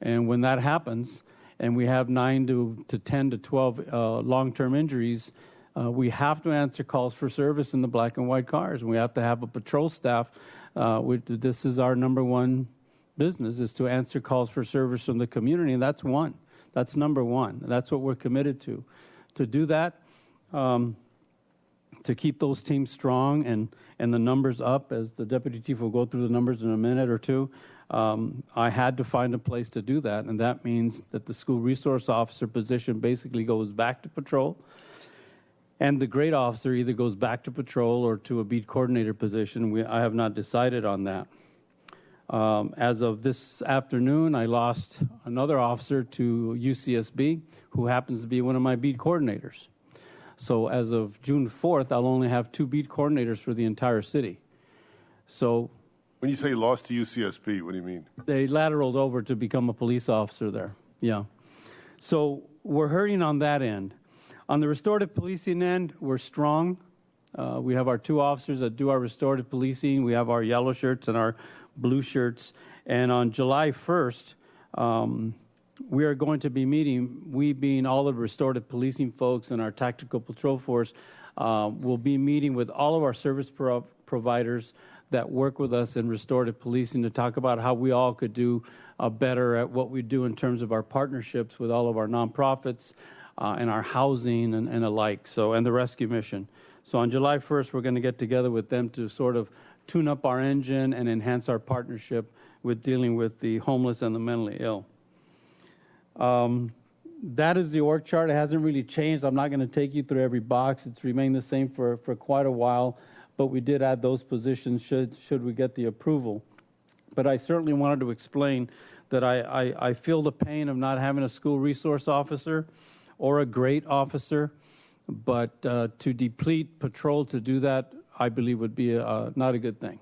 [SPEAKER 9] And when that happens, and we have 9 to 10 to 12 long-term injuries, we have to answer calls for service in the black and white cars. And we have to have a patrol staff. This is our number one business, is to answer calls for service from the community, and that's one. That's number one. That's what we're committed to. To do that, to keep those teams strong and the numbers up, as the deputy chief will go through the numbers in a minute or two, I had to find a place to do that, and that means that the school resource officer position basically goes back to patrol, and the grade officer either goes back to patrol or to a beat coordinator position. I have not decided on that. As of this afternoon, I lost another officer to UCSB, who happens to be one of my beat coordinators. So as of June 4th, I'll only have 2 beat coordinators for the entire city. So
[SPEAKER 6] when you say lost to UCSB, what do you mean?
[SPEAKER 9] They lateraled over to become a police officer there. Yeah. So we're hurting on that end. On the restorative policing end, we're strong. We have our 2 officers that do our restorative policing. We have our yellow shirts and our blue shirts. And on July 1st, we are going to be meeting, we being all the restorative policing folks and our tactical patrol force, will be meeting with all of our service providers that work with us in restorative policing to talk about how we all could do better at what we do in terms of our partnerships with all of our nonprofits and our housing and alike, and the rescue mission. So on July 1st, we're going to get together with them to sort of tune up our engine and enhance our partnership with dealing with the homeless and the mentally ill. That is the org chart. It hasn't really changed. I'm not going to take you through every box. It's remained the same for quite a while, but we did add those positions should we get the approval. But I certainly wanted to explain that I feel the pain of not having a school resource officer or a great officer. But to deplete patrol to do that, I believe would be not a good thing.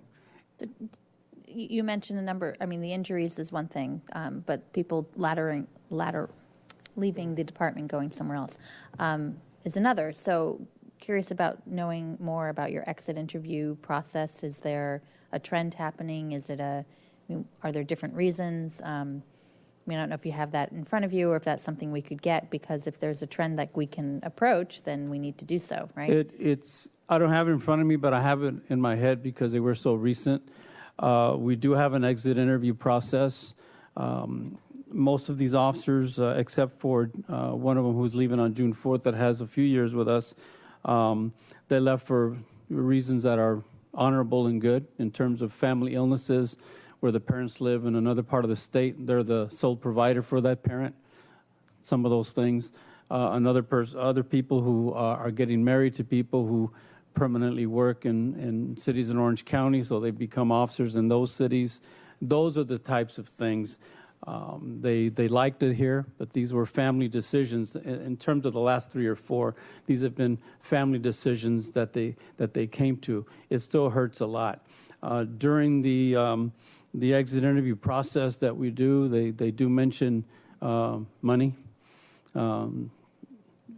[SPEAKER 2] You mentioned a number, I mean, the injuries is one thing, but people leaving the department, going somewhere else, is another. So curious about knowing more about your exit interview process. Is there a trend happening? Are there different reasons? I don't know if you have that in front of you or if that's something we could get, because if there's a trend that we can approach, then we need to do so, right?
[SPEAKER 9] I don't have it in front of me, but I have it in my head because they were so recent. We do have an exit interview process. Most of these officers, except for one of them who's leaving on June 4th that has a few years with us, they left for reasons that are honorable and good in terms of family illnesses, where the parents live in another part of the state. They're the sole provider for that parent, some of those things. Other people who are getting married to people who permanently work in cities in Orange County, so they become officers in those cities. Those are the types of things. They liked it here, but these were family decisions. In terms of the last 3 or 4, these have been family decisions that they came to. It still hurts a lot. During the exit interview process that we do, they do mention money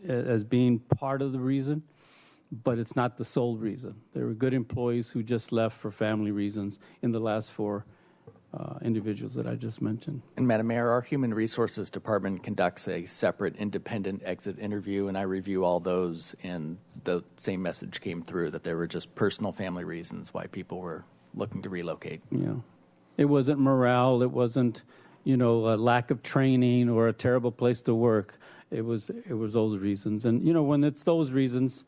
[SPEAKER 9] as being part of the reason, but it's not the sole reason. There were good employees who just left for family reasons in the last 4 individuals that I just mentioned.
[SPEAKER 10] And Madam Mayor, our Human Resources Department conducts a separate independent exit interview, and I review all those, and the same message came through that there were just personal family reasons why people were looking to relocate.
[SPEAKER 9] Yeah. It wasn't morale. It wasn't, a lack of training or a terrible place to work. It was those reasons. And, when it's those reasons,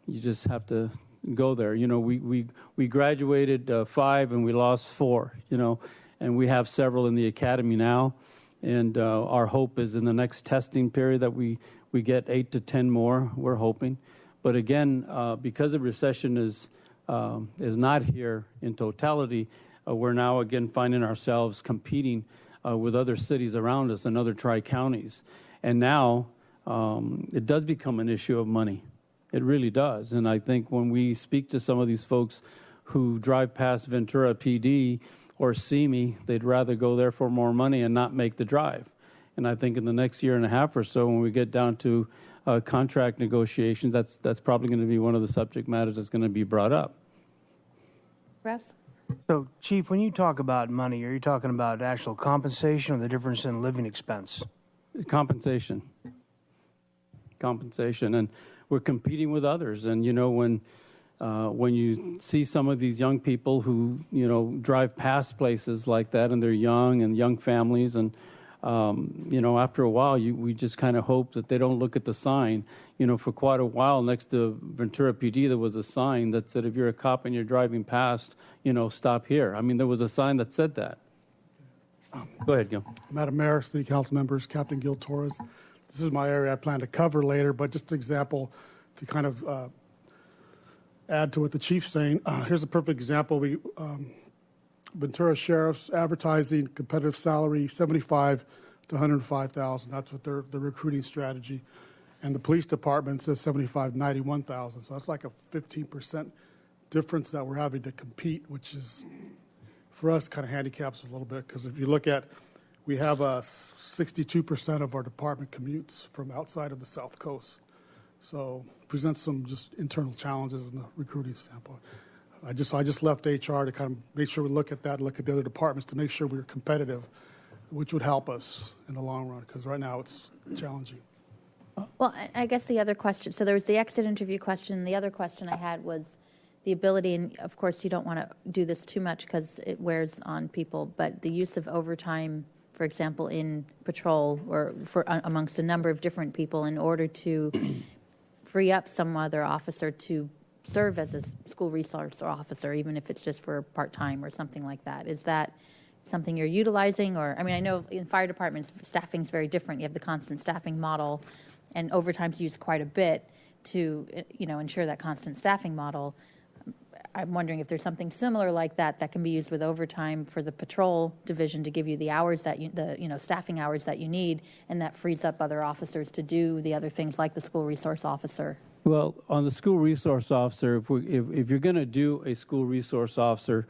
[SPEAKER 9] you just have to go there. We graduated 5 and we lost 4, and we have several in the academy now. And our hope is in the next testing period that we get 8 to 10 more, we're hoping. But again, because the recession is not here in totality, we're now again finding ourselves competing with other cities around us and other tri-counties. And now it does become an issue of money. It really does. And I think when we speak to some of these folks who drive past Ventura PD or Simi, they'd rather go there for more money and not make the drive. And I think in the next year and a half or so, when we get down to contract negotiations, that's probably going to be one of the subject matters that's going to be brought up.
[SPEAKER 2] Russ?
[SPEAKER 4] So, Chief, when you talk about money, are you talking about actual compensation or the difference in living expense?
[SPEAKER 9] Compensation. And we're competing with others. And, when you see some of these young people who, drive past places like that, and they're young and young families, and, after a while, we just kind of hope that they don't look at the sign. For quite a while next to Ventura PD, there was a sign that said, if you're a cop and you're driving past, stop here. I mean, there was a sign that said that. Go ahead, Gil.
[SPEAKER 11] Madam Mayor, City Council members, Captain Gil Torres. This is my area I plan to cover later, but just an example to kind of add to what the chief's saying. Here's a perfect example. Ventura Sheriff's advertising competitive salary, $75,000 to $105,000. That's what their recruiting strategy. And the police department says $75,000 to $91,000. So that's like a 15% difference that we're having to compete, which is, for us, kind of handicaps a little bit. Because if you look at, we have 62% of our department commutes from outside of the South Coast. So presents some just internal challenges in the recruiting standpoint. I just left HR to kind of make sure we look at that, look at the other departments to make sure we're competitive, which would help us in the long run, because right now it's challenging.
[SPEAKER 2] Well, I guess the other question, so there was the exit interview question. The other question I had was the ability, and of course you don't want to do this too much because it wears on people, but the use of overtime, for example, in patrol or for amongst a number of different people in order to free up some other officer to serve as a school resource officer, even if it's just for part-time or something like that. Is that something you're utilizing? Or, I mean, I know in fire departments, staffing's very different. You have the constant staffing model, and overtime's used quite a bit to, ensure that constant staffing model. I'm wondering if there's something similar like that that can be used with overtime for the patrol division to give you the hours that staffing hours that you need, and that frees up other officers to do the other things like the school resource officer.
[SPEAKER 9] Well, on the school resource officer, if you're going to do a school resource officer,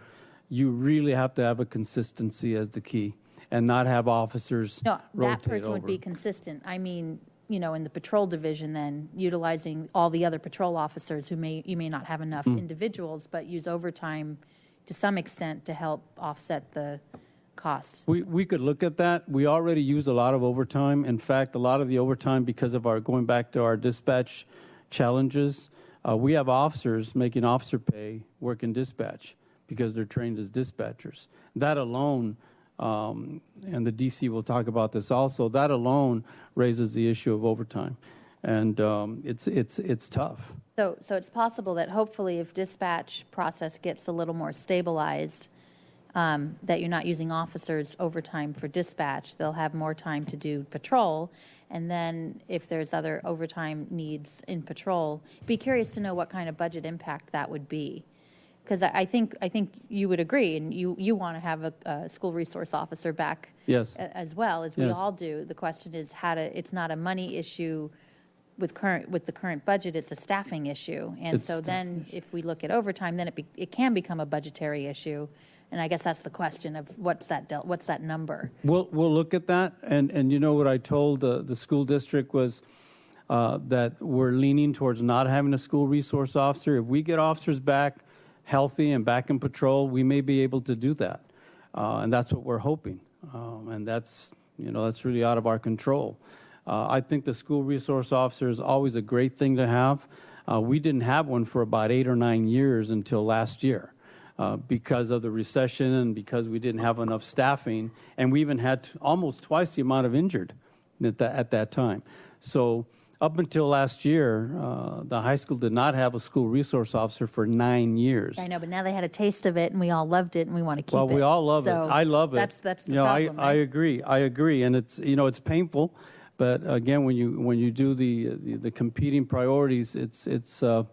[SPEAKER 9] you really have to have a consistency as the key, and not have officers
[SPEAKER 2] No,
[SPEAKER 9] rotate
[SPEAKER 2] that person
[SPEAKER 9] over.
[SPEAKER 2] would be consistent. I mean, in the patrol division, then utilizing all the other patrol officers you may not have enough individuals, but use overtime to some extent to help offset the costs.
[SPEAKER 9] We could look at that. We already use a lot of overtime. In fact, a lot of the overtime, because of going back to our dispatch challenges, we have officers making officer pay work in dispatch because they're trained as dispatchers. That alone, and the DC will talk about this also, that alone raises the issue of overtime. And it's tough.
[SPEAKER 2] So it's possible that hopefully if dispatch process gets a little more stabilized, that you're not using officers overtime for dispatch. They'll have more time to do patrol. And then if there's other overtime needs in patrol, be curious to know what kind of budget impact that would be. Because I think you would agree, and you want to have a school resource officer back
[SPEAKER 9] Yes.
[SPEAKER 2] as well, as we
[SPEAKER 9] Yes.
[SPEAKER 2] all do. The question is it's not a money issue with the current budget, it's a staffing issue. And
[SPEAKER 9] It's
[SPEAKER 2] so
[SPEAKER 9] a
[SPEAKER 2] then if we look at overtime, then it can become a budgetary issue. And I guess that's the question of what's that number?
[SPEAKER 9] We'll look at that. And you know what I told the school district was that we're leaning towards not having a school resource officer. If we get officers back healthy and back in patrol, we may be able to do that. And that's what we're hoping. And that's really out of our control. I think the school resource officer is always a great thing to have. We didn't have one for about 8 or 9 years until last year because of the recession and because we didn't have enough staffing. And we even had almost twice the amount of injured at that time. So up until last year, the high school did not have a school resource officer for 9 years.
[SPEAKER 2] I know, but now they had a taste of it, and we all loved it, and we want to keep it.
[SPEAKER 9] Well, we all love it. I love it.
[SPEAKER 2] That's the problem,
[SPEAKER 9] I
[SPEAKER 2] right?
[SPEAKER 9] I agree, and it's painful, but again, when you do the competing priorities, it's a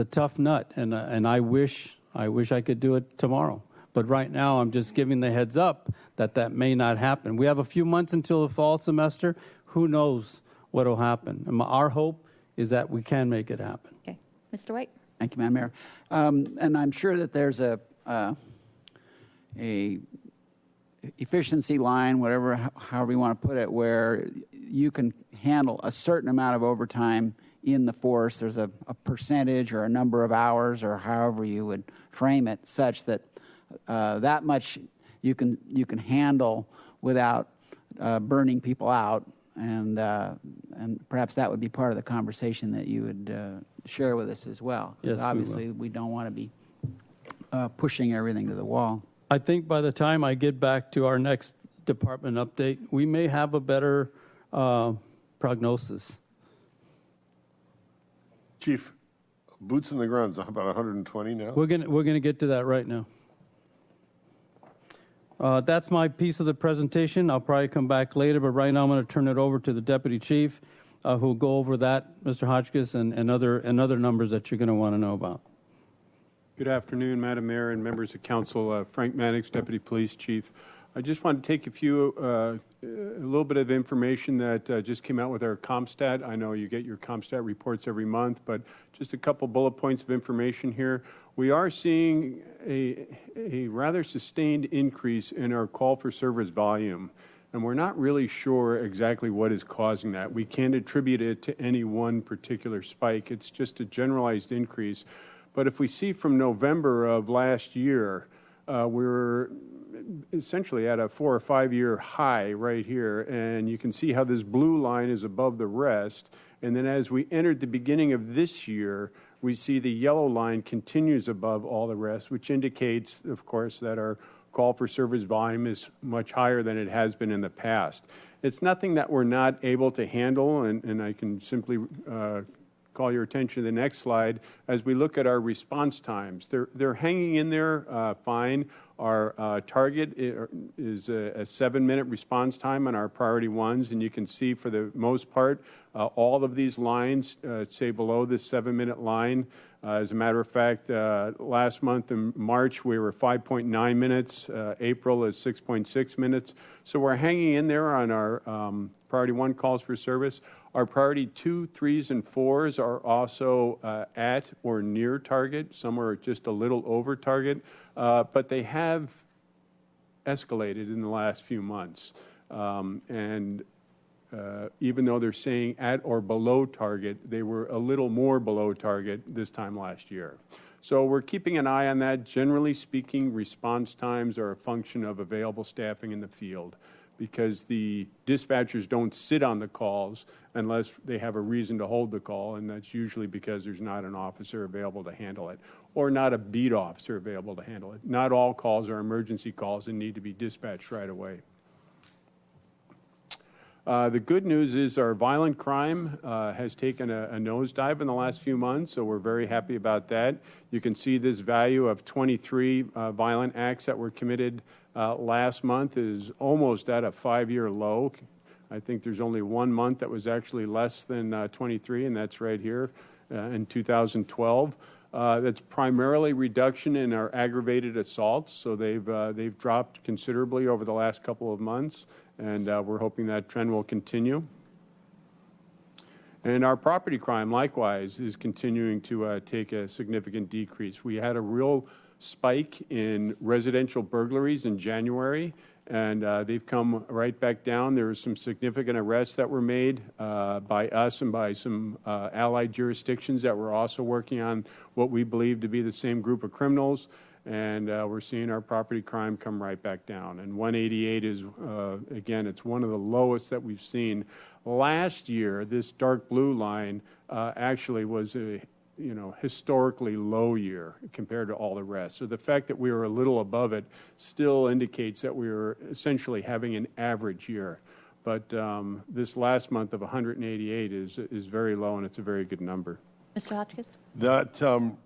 [SPEAKER 9] tough nut, and I wish I could do it tomorrow. But right now, I'm just giving the heads up that may not happen. We have a few months until the fall semester. Who knows what will happen? And our hope is that we can make it happen.
[SPEAKER 2] Okay. Mr. White?
[SPEAKER 7] Thank you, Madam Mayor. And I'm sure that there's a efficiency line, however you want to put it, where you can handle a certain amount of overtime in the force. There's a percentage or a number of hours or however you would frame it, such that that much you can handle without burning people out. And perhaps that would be part of the conversation that you would share with us as well.
[SPEAKER 9] Yes,
[SPEAKER 7] obviously, we don't want to be pushing everything to the wall.
[SPEAKER 9] I think by the time I get back to our next department update, we may have a better prognosis.
[SPEAKER 6] Chief, boots on the ground is about 120 now?
[SPEAKER 9] We're gonna get to that right now. That's my piece of the presentation. I'll probably come back later, but right now I'm going to turn it over to the Deputy Chief, who will go over that, Mr. Hotchkiss, and other numbers that you're going to want to know about.
[SPEAKER 12] Good afternoon, Madam Mayor and members of council. Frank Mannix, Deputy Police Chief. I just want to take a little bit of information that just came out with our CompStat. I know you get your CompStat reports every month, but just a couple bullet points of information here. We are seeing a rather sustained increase in our call for service volume, and we're not really sure exactly what is causing that. We can't attribute it to any one particular spike. It's just a generalized increase. But if we see from November of last year, we're essentially at a 4 or 5 year high right here, and you can see how this blue line is above the rest. And then as we entered the beginning of this year, we see the yellow line continues above all the rest, which indicates, of course, that our call for service volume is much higher than it has been in the past. It's nothing that we're not able to handle, and I can simply call your attention to the next slide. As we look at our response times, they're hanging in there fine. Our target is a 7-minute response time on our priority ones, and you can see for the most part, all of these lines, say below this 7-minute line, As a matter of fact, last month in March, we were 5.9 minutes. April is 6.6 minutes. So we're hanging in there on our priority 1 calls for service. Our priority 2, 3s, and 4s are also at or near target. Some are just a little over target, but they have escalated in the last few months. Even though they're saying at or below target, they were a little more below target this time last year. So we're keeping an eye on that. Generally speaking, response times are a function of available staffing in the field, because the dispatchers don't sit on the calls unless they have a reason to hold the call, and that's usually because there's not an officer available to handle it, or not a beat officer available to handle it. Not all calls are emergency calls and need to be dispatched right away. The good news is our violent crime has taken a nosedive in the last few months, so we're very happy about that. You can see this value of 23 violent acts that were committed last month is almost at a 5-year low. I think there's only 1 month that was actually less than 23, and that's right here in 2012. That's primarily reduction in our aggravated assaults, so they've dropped considerably over the last couple of months, and we're hoping that trend will continue. And our property crime, likewise, is continuing to take a significant decrease. We had a real spike in residential burglaries in January, and they've come right back down. There were some significant arrests that were made by us and by some allied jurisdictions that were also working on what we believe to be the same group of criminals. And we're seeing our property crime come right back down. And 188 is, again, it's one of the lowest that we've seen. Last year, this dark blue line actually was a historically low year compared to all the rest. So the fact that we were a little above it still indicates that we were essentially having an average year. But this last month of 188 is very low, and it's a very good number.
[SPEAKER 2] Mr. Hotchkiss?
[SPEAKER 6] That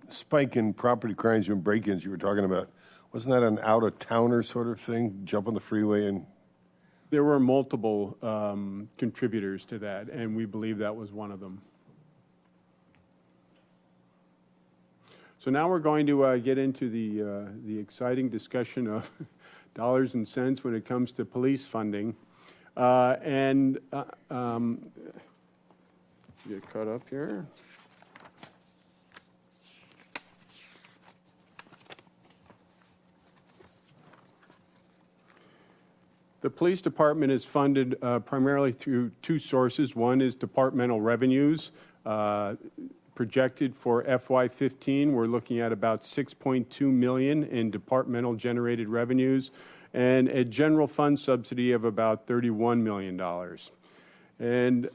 [SPEAKER 6] spike in property crimes and break-ins you were talking about, wasn't that an out-of-towner sort of thing? Jump on the freeway and...
[SPEAKER 12] There were multiple contributors to that, and we believe that was one of them. So now we're going to get into the exciting discussion of dollars and cents when it comes to police funding. Get caught up here. The police department is funded primarily through 2 sources. One is departmental revenues. Projected for FY15, we're looking at about $6.2 million in departmental generated revenues, and a general fund subsidy of about $31 million. And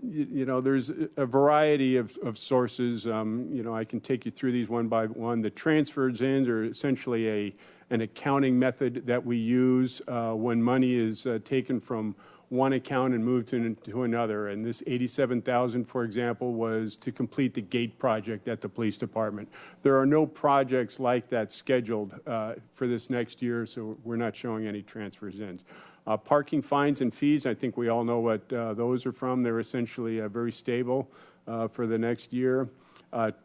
[SPEAKER 12] there's a variety of sources. I can take you through these one by one. The transfers in are essentially an accounting method that we use when money is taken from one account and moved to another. And this $87,000, for example, was to complete the gate project at the police department. There are no projects like that scheduled for this next year, so we're not showing any transfers in. Parking fines and fees, I think we all know what those are from. They're essentially very stable for the next year.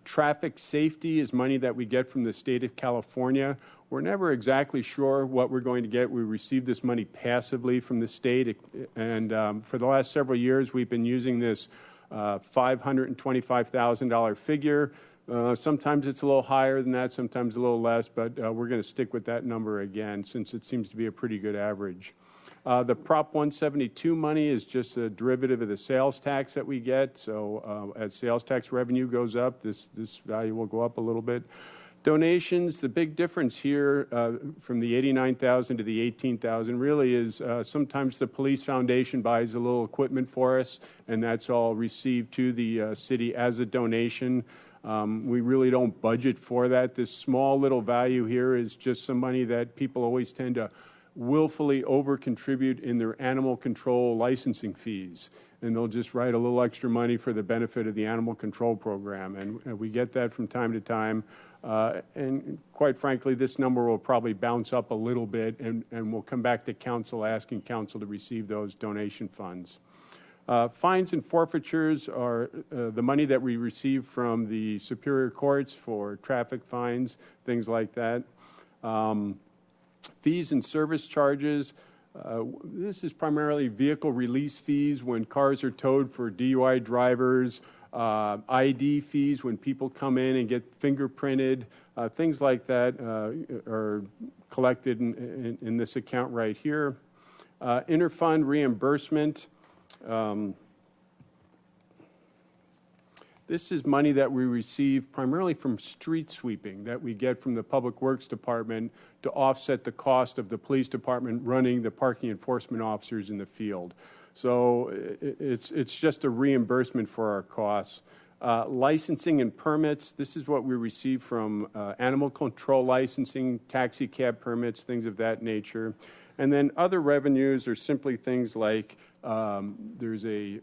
[SPEAKER 12] Traffic safety is money that we get from the state of California. We're never exactly sure what we're going to get. We receive this money passively from the state, and for the last several years, we've been using this $525,000 figure. Sometimes it's a little higher than that, sometimes a little less, but we're going to stick with that number again since it seems to be a pretty good average. The Prop 172 money is just a derivative of the sales tax that we get. So as sales tax revenue goes up, this value will go up a little bit. Donations, the big difference here from the $89,000 to the $18,000 really is sometimes the Police Foundation buys a little equipment for us, and that's all received to the city as a donation. We really don't budget for that. This small little value here is just some money that people always tend to willfully over-contribute in their animal control licensing fees. And they'll just write a little extra money for the benefit of the animal control program. And we get that from time to time. And quite frankly, this number will probably bounce up a little bit, and we'll come back to council asking council to receive those donation funds. Fines and forfeitures are the money that we receive from the superior courts for traffic fines, things like that. Fees and service charges. This is primarily vehicle release fees when cars are towed for DUI drivers, ID fees when people come in and get fingerprinted, things like that are collected in this account right here. Interfund reimbursement. This is money that we receive primarily from street sweeping that we get from the Public Works Department to offset the cost of the police department running the parking enforcement officers in the field. So it's just a reimbursement for our costs. Licensing and permits, this is what we receive from animal control licensing, taxi cab permits, things of that nature. And then other revenues are simply things like there's a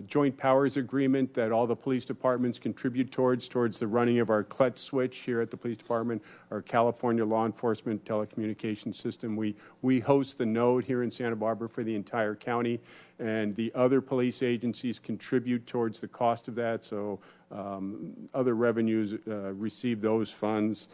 [SPEAKER 12] joint powers agreement that all the police departments contribute towards the running of our CLET switch here at the police department, our California Law Enforcement Telecommunications System. We host the node here in Santa Barbara for the entire county, and the other police agencies contribute towards the cost of that, so other revenues receive those funds.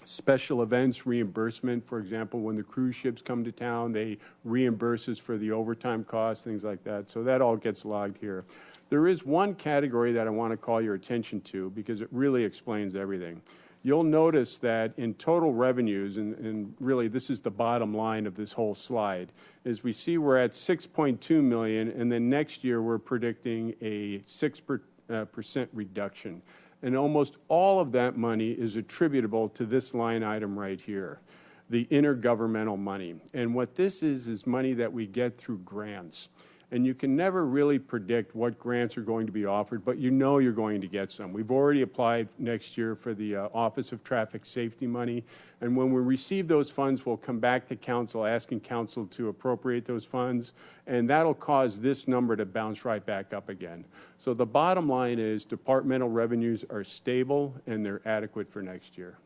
[SPEAKER 12] Special events reimbursement, for example, when the cruise ships come to town, they reimburse us for the overtime costs, things like that. So that all gets logged here. There is one category that I want to call your attention to because it really explains everything. You'll notice that in total revenues, and really this is the bottom line of this whole slide, is we see we're at 6.2 million, and then next year we're predicting a 6% reduction. And almost all of that money is attributable to this line item right here, the intergovernmental money. And what this is money that we get through grants. And you can never really predict what grants are going to be offered, but you know you're going to get some. We've already applied next year for the Office of Traffic Safety money. And when we receive those funds, we'll come back to council, asking council to appropriate those funds. And that'll cause this number to bounce right back up again. So the bottom line is departmental revenues are stable and they're adequate for next year.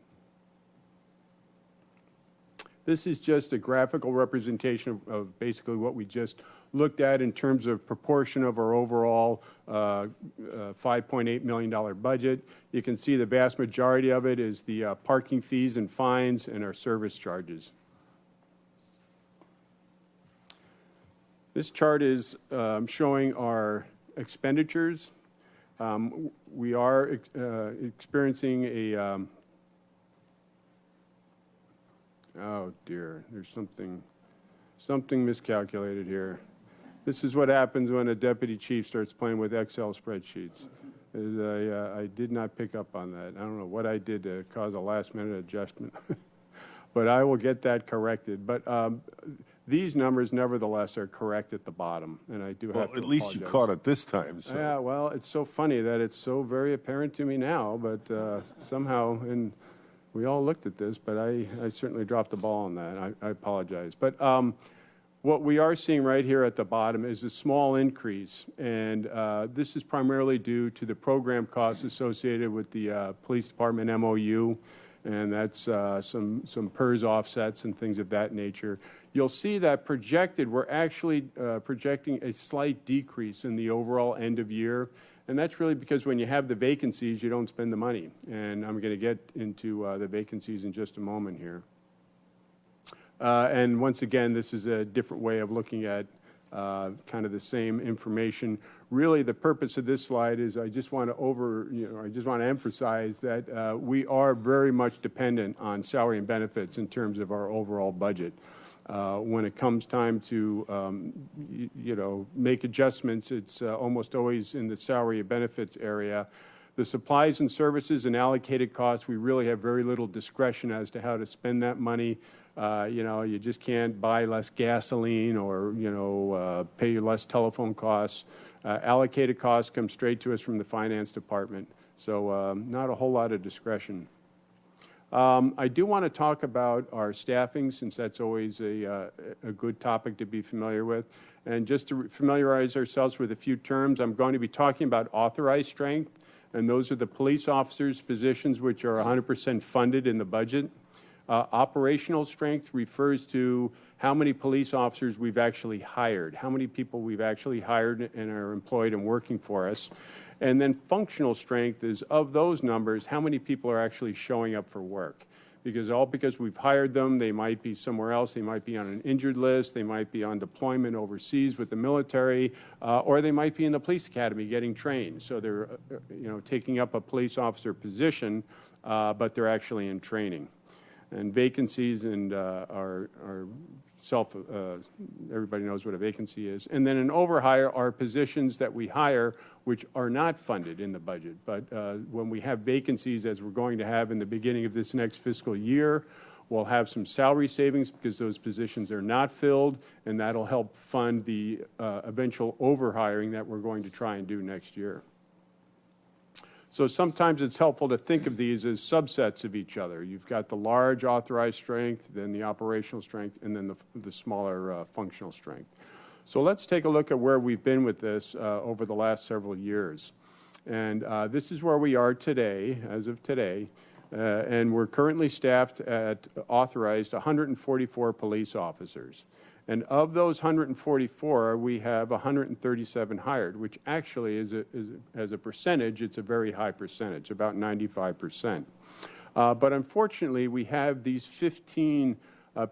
[SPEAKER 12] This is just a graphical representation of basically what we just looked at in terms of proportion of our overall $5.8 million budget. You can see the vast majority of it is the parking fees and fines and our service charges. This chart is showing our expenditures. We are experiencing a oh dear, there's something miscalculated here. This is what happens when a deputy chief starts playing with Excel spreadsheets. I did not pick up on that. I don't know what I did to cause a last-minute adjustment, but I will get that corrected. But these numbers, nevertheless, are correct at the bottom, and I do have to apologize.
[SPEAKER 6] At least you caught it this time. So.
[SPEAKER 12] Yeah, well, it's so funny that it's so very apparent to me now, but somehow, and we all looked at this, but I certainly dropped the ball on that. I apologize. But what we are seeing right here at the bottom is a small increase, and this is primarily due to the program costs associated with the police department MOU, and that's some PERS offsets and things of that nature. You'll see that projected, we're actually projecting a slight decrease in the overall end of year, and that's really because when you have the vacancies, you don't spend the money, and I'm going to get into the vacancies in just a moment here. And once again, this is a different way of looking at kind of the same information. Really, the purpose of this slide is I just want to emphasize that we are very much dependent on salary and benefits in terms of our overall budget. When it comes time to, make adjustments, it's almost always in the salary and benefits area. The supplies and services and allocated costs, we really have very little discretion as to how to spend that money. You just can't buy less gasoline or, pay less telephone costs. Allocated costs come straight to us from the finance department. So not a whole lot of discretion. I do want to talk about our staffing, since that's always a good topic to be familiar with. And just to familiarize ourselves with a few terms, I'm going to be talking about authorized strength, and those are the police officers' positions which are 100% funded in the budget. Operational strength refers to how many police officers we've actually hired, how many people we've actually hired and are employed and working for us. And then functional strength is, of those numbers, how many people are actually showing up for work. Because we've hired them, they might be somewhere else, they might be on an injured list, they might be on deployment overseas with the military, or they might be in the police academy getting trained. So they're taking up a police officer position, but they're actually in training. And vacancies are everybody knows what a vacancy is. And then an overhire are positions that we hire which are not funded in the budget. But when we have vacancies, as we're going to have in the beginning of this next fiscal year, we'll have some salary savings because those positions are not filled, and that'll help fund the eventual overhiring that we're going to try and do next year. So sometimes it's helpful to think of these as subsets of each other. You've got the large authorized strength, then the operational strength, and then the smaller functional strength. So let's take a look at where we've been with this over the last several years. And this is where we are today, as of today. And we're currently staffed at authorized 144 police officers. And of those 144, we have 137 hired, which actually as a percentage, it's a very high percentage, about 95%. But unfortunately, we have these 15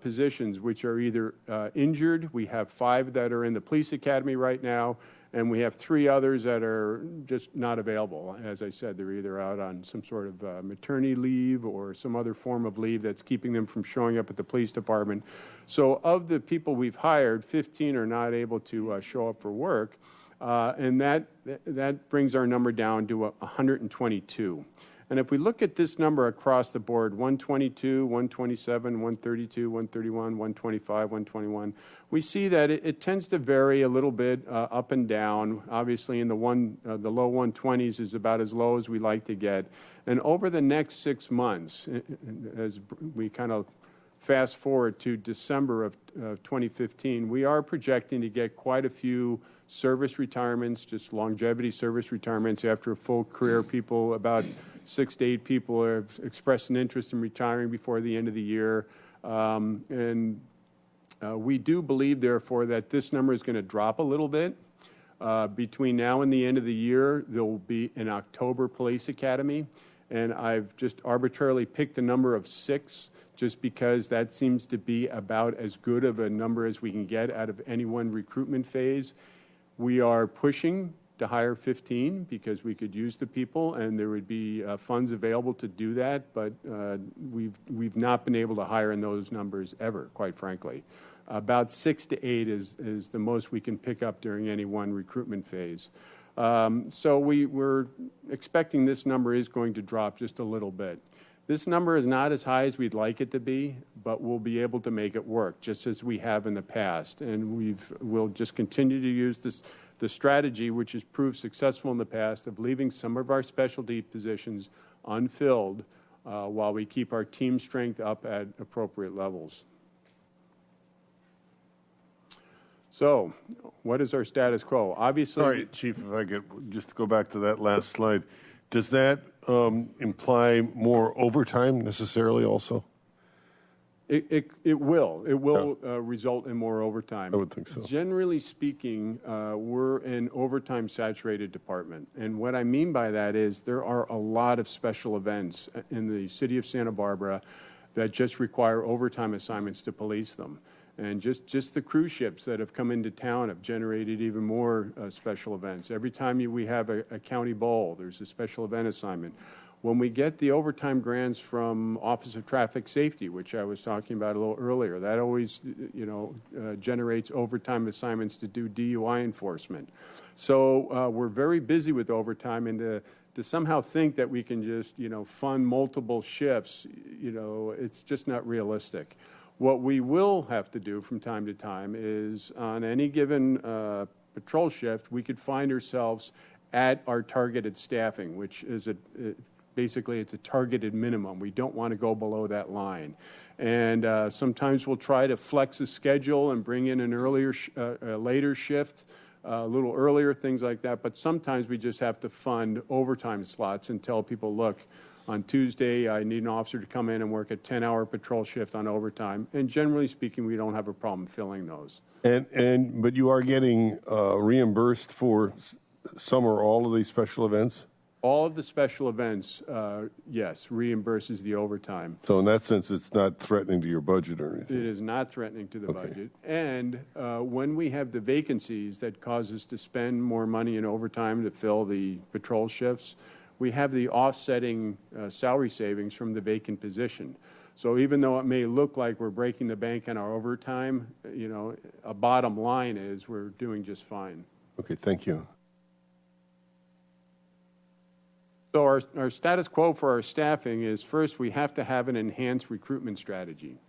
[SPEAKER 12] positions which are either injured. We have 5 that are in the police academy right now, and we have 3 others that are just not available. As I said, they're either out on some sort of maternity leave or some other form of leave that's keeping them from showing up at the police department. So of the people we've hired, 15 are not able to show up for work, and that brings our number down to 122. And if we look at this number across the board, 122, 127, 132, 131, 125, 121, we see that it tends to vary a little bit up and down. Obviously, in the low 120s is about as low as we like to get. And over the next 6 months, as we kind of fast forward to December of 2015, we are projecting to get quite a few service retirements, just longevity service retirements after a full career. People, about 6 to 8 people have expressed an interest in retiring before the end of the year. We do believe, therefore, that this number is going to drop a little bit. Between now and the end of the year, there will be an October Police Academy, and I've just arbitrarily picked the number of 6 just because that seems to be about as good of a number as we can get out of any one recruitment phase. We are pushing to hire 15 because we could use the people and there would be funds available to do that, but we've not been able to hire in those numbers ever, quite frankly. About 6 to 8 is the most we can pick up during any one recruitment phase. So we're expecting this number is going to drop just a little bit. This number is not as high as we'd like it to be, but we'll be able to make it work, just as we have in the past. And we'll just continue to use the strategy, which has proved successful in the past, of leaving some of our specialty positions unfilled while we keep our team strength up at appropriate levels. So, what is our status quo? Obviously,
[SPEAKER 6] sorry, Chief, if I could just go back to that last slide. Does that imply more overtime necessarily also?
[SPEAKER 12] It will. It will result in more overtime.
[SPEAKER 6] I would think so.
[SPEAKER 12] Generally speaking, we're an overtime saturated department. And what I mean by that is there are a lot of special events in the city of Santa Barbara that just require overtime assignments to police them. And just the cruise ships that have come into town have generated even more special events. Every time we have a county bowl, there's a special event assignment. When we get the overtime grants from Office of Traffic Safety, which I was talking about a little earlier, that always generates overtime assignments to do DUI enforcement. So we're very busy with overtime, and to somehow think that we can just fund multiple shifts, it's just not realistic. What we will have to do from time to time is on any given patrol shift, we could find ourselves at our targeted staffing, which is basically it's a targeted minimum. We don't want to go below that line. And sometimes we'll try to flex the schedule and bring in an later shift a little earlier, things like that. But sometimes we just have to fund overtime slots and tell people, look, on Tuesday, I need an officer to come in and work a 10-hour patrol shift on overtime. And generally speaking, we don't have a problem filling those.
[SPEAKER 6] But you are getting reimbursed for some or all of these special events?
[SPEAKER 12] All of the special events, yes, reimburses the overtime.
[SPEAKER 6] So in that sense, it's not threatening to your budget or anything?
[SPEAKER 12] It is not threatening to the
[SPEAKER 6] Okay.
[SPEAKER 12] budget. And when we have the vacancies that cause us to spend more money in overtime to fill the patrol shifts, we have the offsetting salary savings from the vacant position. So even though it may look like we're breaking the bank on our overtime, a bottom line is we're doing just fine.
[SPEAKER 6] Okay, thank you.
[SPEAKER 12] So our status quo for our staffing is, first, we have to have an enhanced recruitment strategy.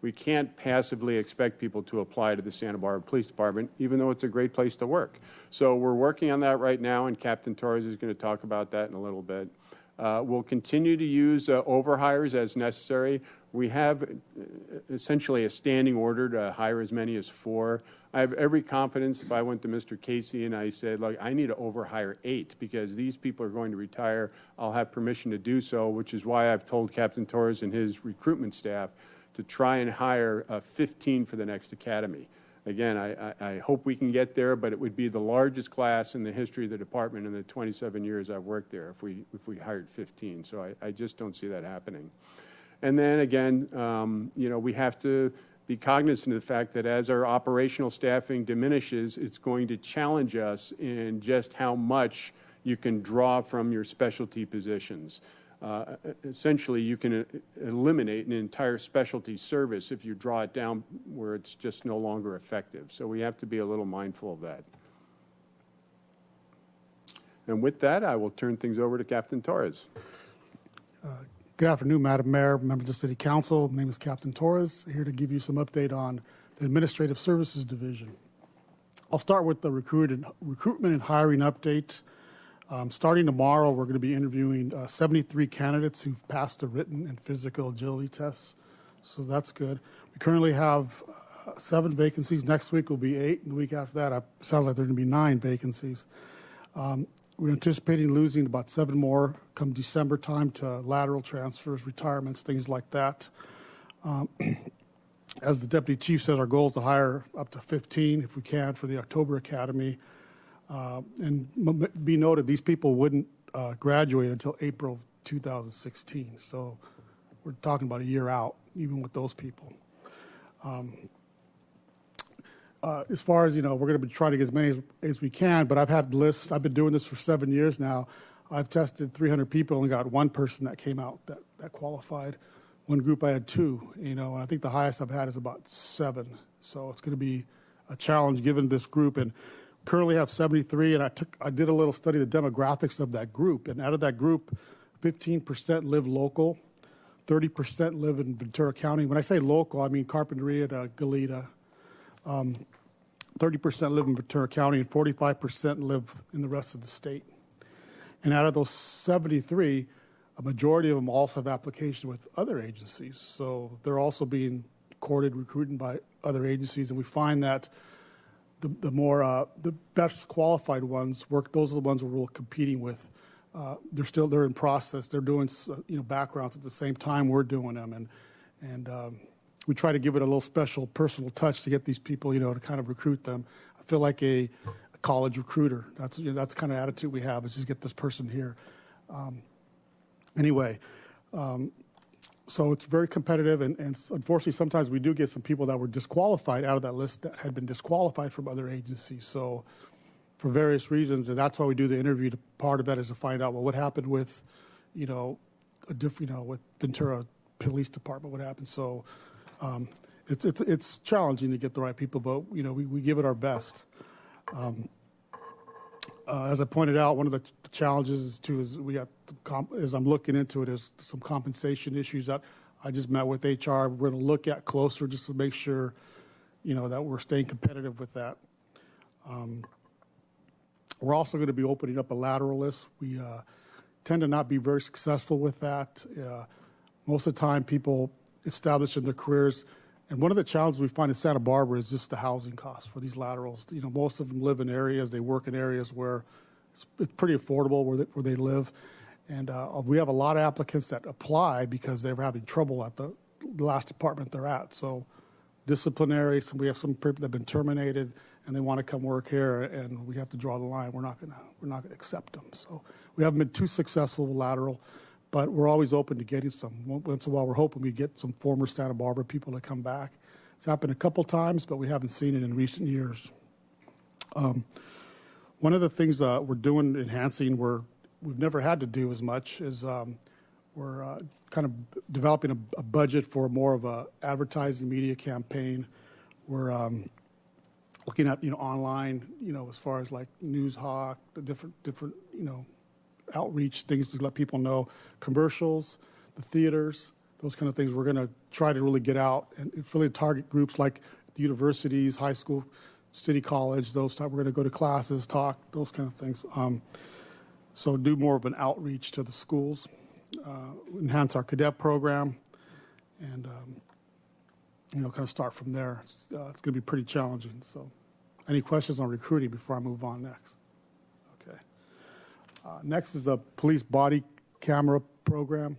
[SPEAKER 12] We can't passively expect people to apply to the Santa Barbara Police Department, even though it's a great place to work. So we're working on that right now, and Captain Torres is going to talk about that in a little bit. We'll continue to use overhires as necessary. We have essentially a standing order to hire as many as 4. I have every confidence if I went to Mr. Casey and I said, look, I need to overhire 8 because these people are going to retire. I'll have permission to do so, which is why I've told Captain Torres and his recruitment staff to try and hire 15 for the next academy. Again, I hope we can get there, but it would be the largest class in the history of the department in the 27 years I've worked there if we hired 15. So I just don't see that happening. And then again, we have to be cognizant of the fact that as our operational staffing diminishes, it's going to challenge us in just how much you can draw from your specialty positions. Essentially, you can eliminate an entire specialty service if you draw it down where it's just no longer effective. So we have to be a little mindful of that. And with that, I will turn things over to Captain Torres.
[SPEAKER 11] Good afternoon, Madam Mayor, members of the City Council. My name is Captain Torres, here to give you some update on the Administrative Services Division. I'll start with the recruitment and hiring update. Starting tomorrow, we're going to be interviewing 73 candidates who've passed the written and physical agility tests, so that's good. We currently have 7 vacancies. Next week will be 8, and the week after that, it sounds like there are going to be 9 vacancies. We're anticipating losing about 7 more come December time to lateral transfers, retirements, things like that. As the Deputy Chief says, our goal is to hire up to 15 if we can for the October Academy. And be noted, these people wouldn't graduate until April 2016. So we're talking about a year out, even with those people. As far as, we're going to be trying to get as many as we can, but I've had lists. I've been doing this for 7 years now. I've tested 300 people and got 1 person that came out that qualified. One group I had 2, and I think the highest I've had is about 7. So it's going to be a challenge given this group. And currently have 73, and I did a little study of the demographics of that group. And out of that group, 15% live local, 30% live in Ventura County. When I say local, I mean Carpinteria to Goleta. 30% live in Ventura County, and 45% live in the rest of the state. And out of those 73, a majority of them also have applications with other agencies. So they're also being courted, recruited by other agencies. And we find that the best qualified ones work. Those are the ones we're competing with. They're in process. They're doing backgrounds at the same time we're doing them, and we try to give it a little special personal touch to get these people, to kind of recruit them. I feel like a college recruiter. That's kind of attitude we have, is just get this person here. So it's very competitive, and unfortunately, sometimes we do get some people that were disqualified out of that list that had been disqualified from other agencies. So for various reasons, and that's why we do the interview. Part of that is to find out, well, what happened with, with Ventura Police Department, what happened. So it's challenging to get the right people, but we give it our best. As I pointed out, one of the challenges is we got, as I'm looking into it, is some compensation issues that I just met with HR. We're going to look at closer just to make sure, that we're staying competitive with that. We're also going to be opening up a lateral list. We tend to not be very successful with that. Most of the time, people establish in their careers, And one of the challenges we find in Santa Barbara is just the housing costs for these laterals. You know, most of them live in areas, they work in areas where it's pretty affordable where they live. And we have a lot of applicants that apply because they're having trouble at the last department they're at. So disciplinary, so we have some people that have been terminated and they want to come work here, and we have to draw the line. We're not going to accept them. So we haven't been too successful with lateral, but we're always open to getting some. Once in a while, we're hoping we get some former Santa Barbara people to come back. It's happened a couple times, but we haven't seen it in recent years. One of the things we're doing, enhancing, we've never had to do as much, is we're kind of developing a budget for more of a advertising media campaign. We're looking at, online, as far as like NewsHawk, the different, outreach things to let people know, commercials, the theaters, those kind of things. We're going to try to really get out and really target groups like the universities, high school, city college, those type. We're going to go to classes, talk, those kind of things. So do more of an outreach to the schools, enhance our cadet program, and kind of start from there. It's going to be pretty challenging. So, any questions on recruiting before I move on next? Okay. Next is a police body camera program.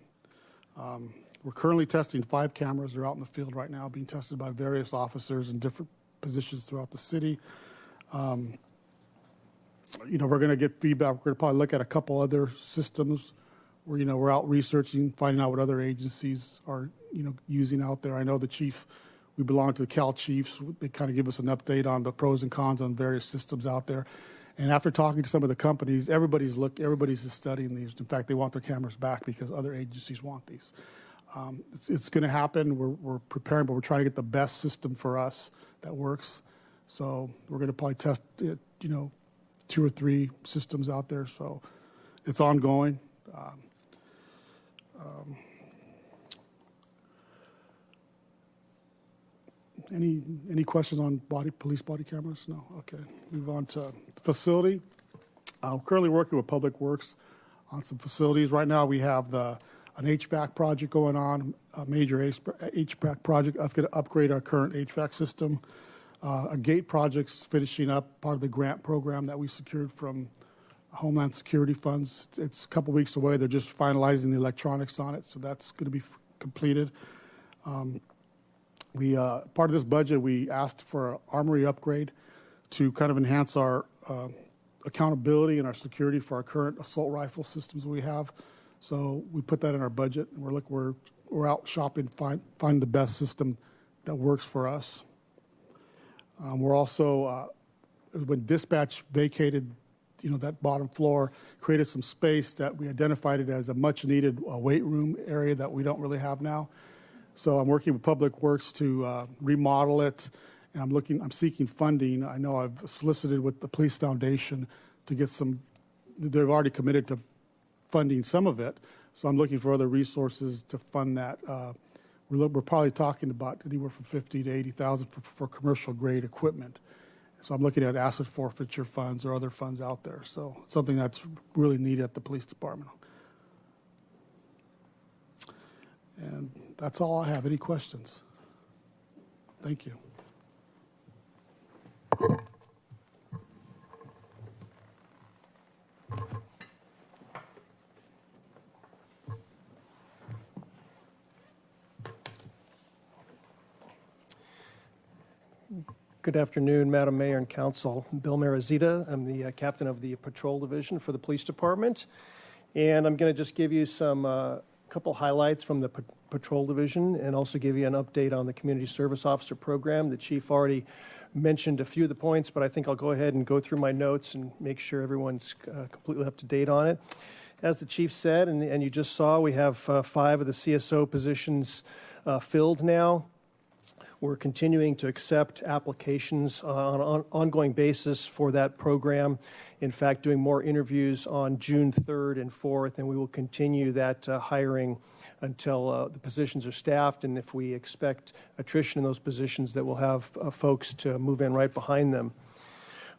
[SPEAKER 11] We're currently testing 5 cameras. They're out in the field right now, being tested by various officers in different positions throughout the city. We're going to get feedback. We're going to probably look at a couple other systems where, we're out researching, finding out what other agencies are, using out there. I know the chief, we belong to the Cal Chiefs. They kind of give us an update on the pros and cons on various systems out there. And after talking to some of the companies, everybody's just studying these. In fact, they want their cameras back because other agencies want these. It's going to happen. We're preparing, but we're trying to get the best system for us that works. So we're going to probably test, 2 or 3 systems out there. So it's ongoing. Any questions on police body cameras? No? Okay. Move on to facility. I'm currently working with Public Works on some facilities. Right now we have an HVAC project going on, a major HVAC project. That's going to upgrade our current HVAC system. A gate project's finishing up, part of the grant program that we secured from Homeland Security funds. It's a couple weeks away. They're just finalizing the electronics on it, so that's going to be completed. Part of this budget, we asked for an armory upgrade to kind of enhance our accountability and our security for our current assault rifle systems we have. So we put that in our budget, and we're out shopping, find the best system that works for us. We're also, when dispatch vacated, that bottom floor, created some space that we identified it as a much-needed weight room area that we don't really have now. So I'm working with Public Works to remodel it, and I'm seeking funding. I know I've solicited with the Police Foundation to get some. They've already committed to funding some of it, so I'm looking for other resources to fund that. We're probably talking about anywhere from $50,000 to $80,000 for commercial grade equipment. So I'm looking at asset forfeiture funds or other funds out there. So something that's really needed at the police department. And that's all I have. Any questions? Thank you.
[SPEAKER 13] Good afternoon, Madam Mayor and Council. Bill Marazita. I'm the captain of the Patrol Division for the Police Department. And I'm going to just give you some couple highlights from the Patrol Division and also give you an update on the Community Service Officer Program. The Chief already mentioned a few of the points, but I think I'll go ahead and go through my notes and make sure everyone's completely up to date on it. As the Chief said, and you just saw, we have 5 of the CSO positions filled now. We're continuing to accept applications on an ongoing basis for that program. In fact, doing more interviews on June 3rd and 4th, and we will continue that hiring until the positions are staffed. And if we expect attrition in those positions, that we'll have folks to move in right behind them.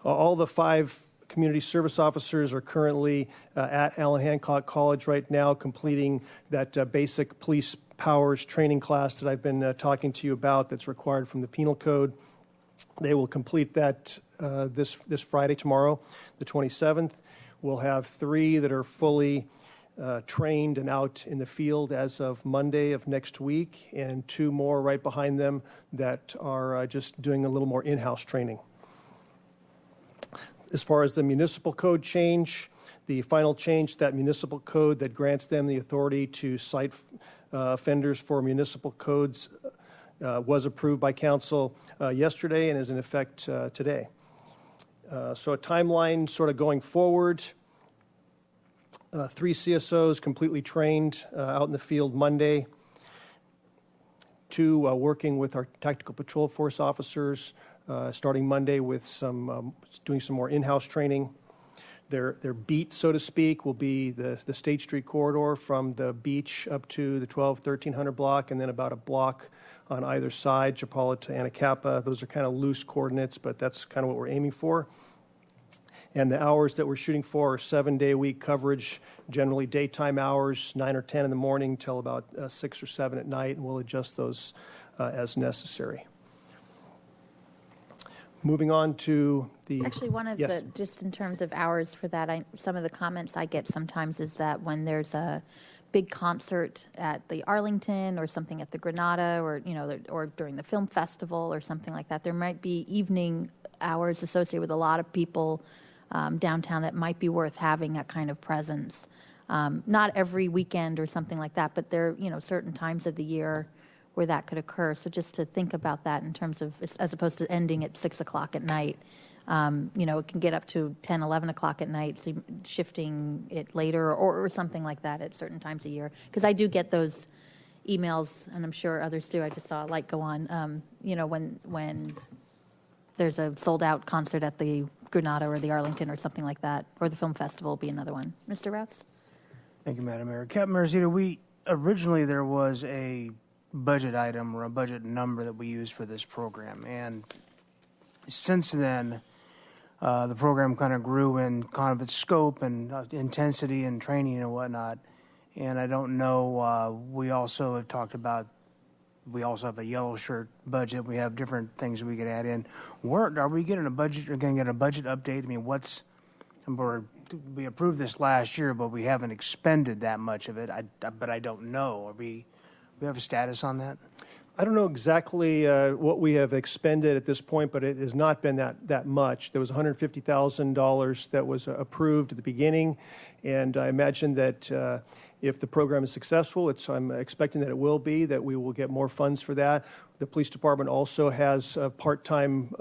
[SPEAKER 13] All the 5 community service officers are currently at Allen Hancock College right now, completing that basic police powers training class that I've been talking to you about that's required from the penal code. They will complete that this Friday, tomorrow, the 27th. We'll have 3 that are fully trained and out in the field as of Monday of next week, and 2 more right behind them that are just doing a little more in-house training. As far as the municipal code change, the final change to that municipal code that grants them the authority to cite offenders for municipal codes was approved by council yesterday and is in effect today. So a timeline sort of going forward, 3 CSOs completely trained out in the field Monday, 2 working with our tactical patrol force officers starting Monday with doing some more in-house training. Their beat, so to speak, will be the State Street corridor from the beach up to the 1300 block, and then about a block on either side, Chapala to Anacapa. Those are kind of loose coordinates, but that's kind of what we're aiming for. And the hours that we're shooting for are 7-day-a-week coverage, generally daytime hours, 9 or 10 in the morning till about 6 or 7 at night, and we'll adjust those as necessary. Moving on to the...
[SPEAKER 2] Actually, one of the, just in terms of hours for that, some of the comments I get sometimes is that when there's a big concert at the Arlington or something at the Granada, or, you know, or during the film festival or something like that, there might be evening hours associated with a lot of people downtown that might be worth having that kind of presence. Not every weekend or something like that, but there, you know, certain times of the year where that could occur. So just to think about that in terms of, as opposed to ending at 6 o'clock at night, you know, it can get up to 10, 11 o'clock at night, so shifting it later or something like that at certain times of year. Because I do get those emails, and I'm sure others do. I just saw a light go on, you know, when there's a sold-out concert at the Granada or the Arlington or something like that, or the film festival will be another one. Mr. Rouse?
[SPEAKER 4] Thank you, Madam Mayor. Captain Marizita, originally there was a budget item or a budget number that we used for this program, and since then the program kind of grew in kind of its scope and intensity and training and whatnot. And I don't know, we also have talked about, we also have a yellow shirt budget. We have different things we could add in. Are we getting a budget? Are going to get a budget update? I mean, we approved this last year, but we haven't expended that much of it. But I don't know. We have a status on that?
[SPEAKER 13] I don't know exactly what we have expended at this point, but it has not been that much. There was $150,000 that was approved at the beginning, and I imagine that if the program is successful, I'm expecting that it will be, that we will get more funds for that. The police department also has part-time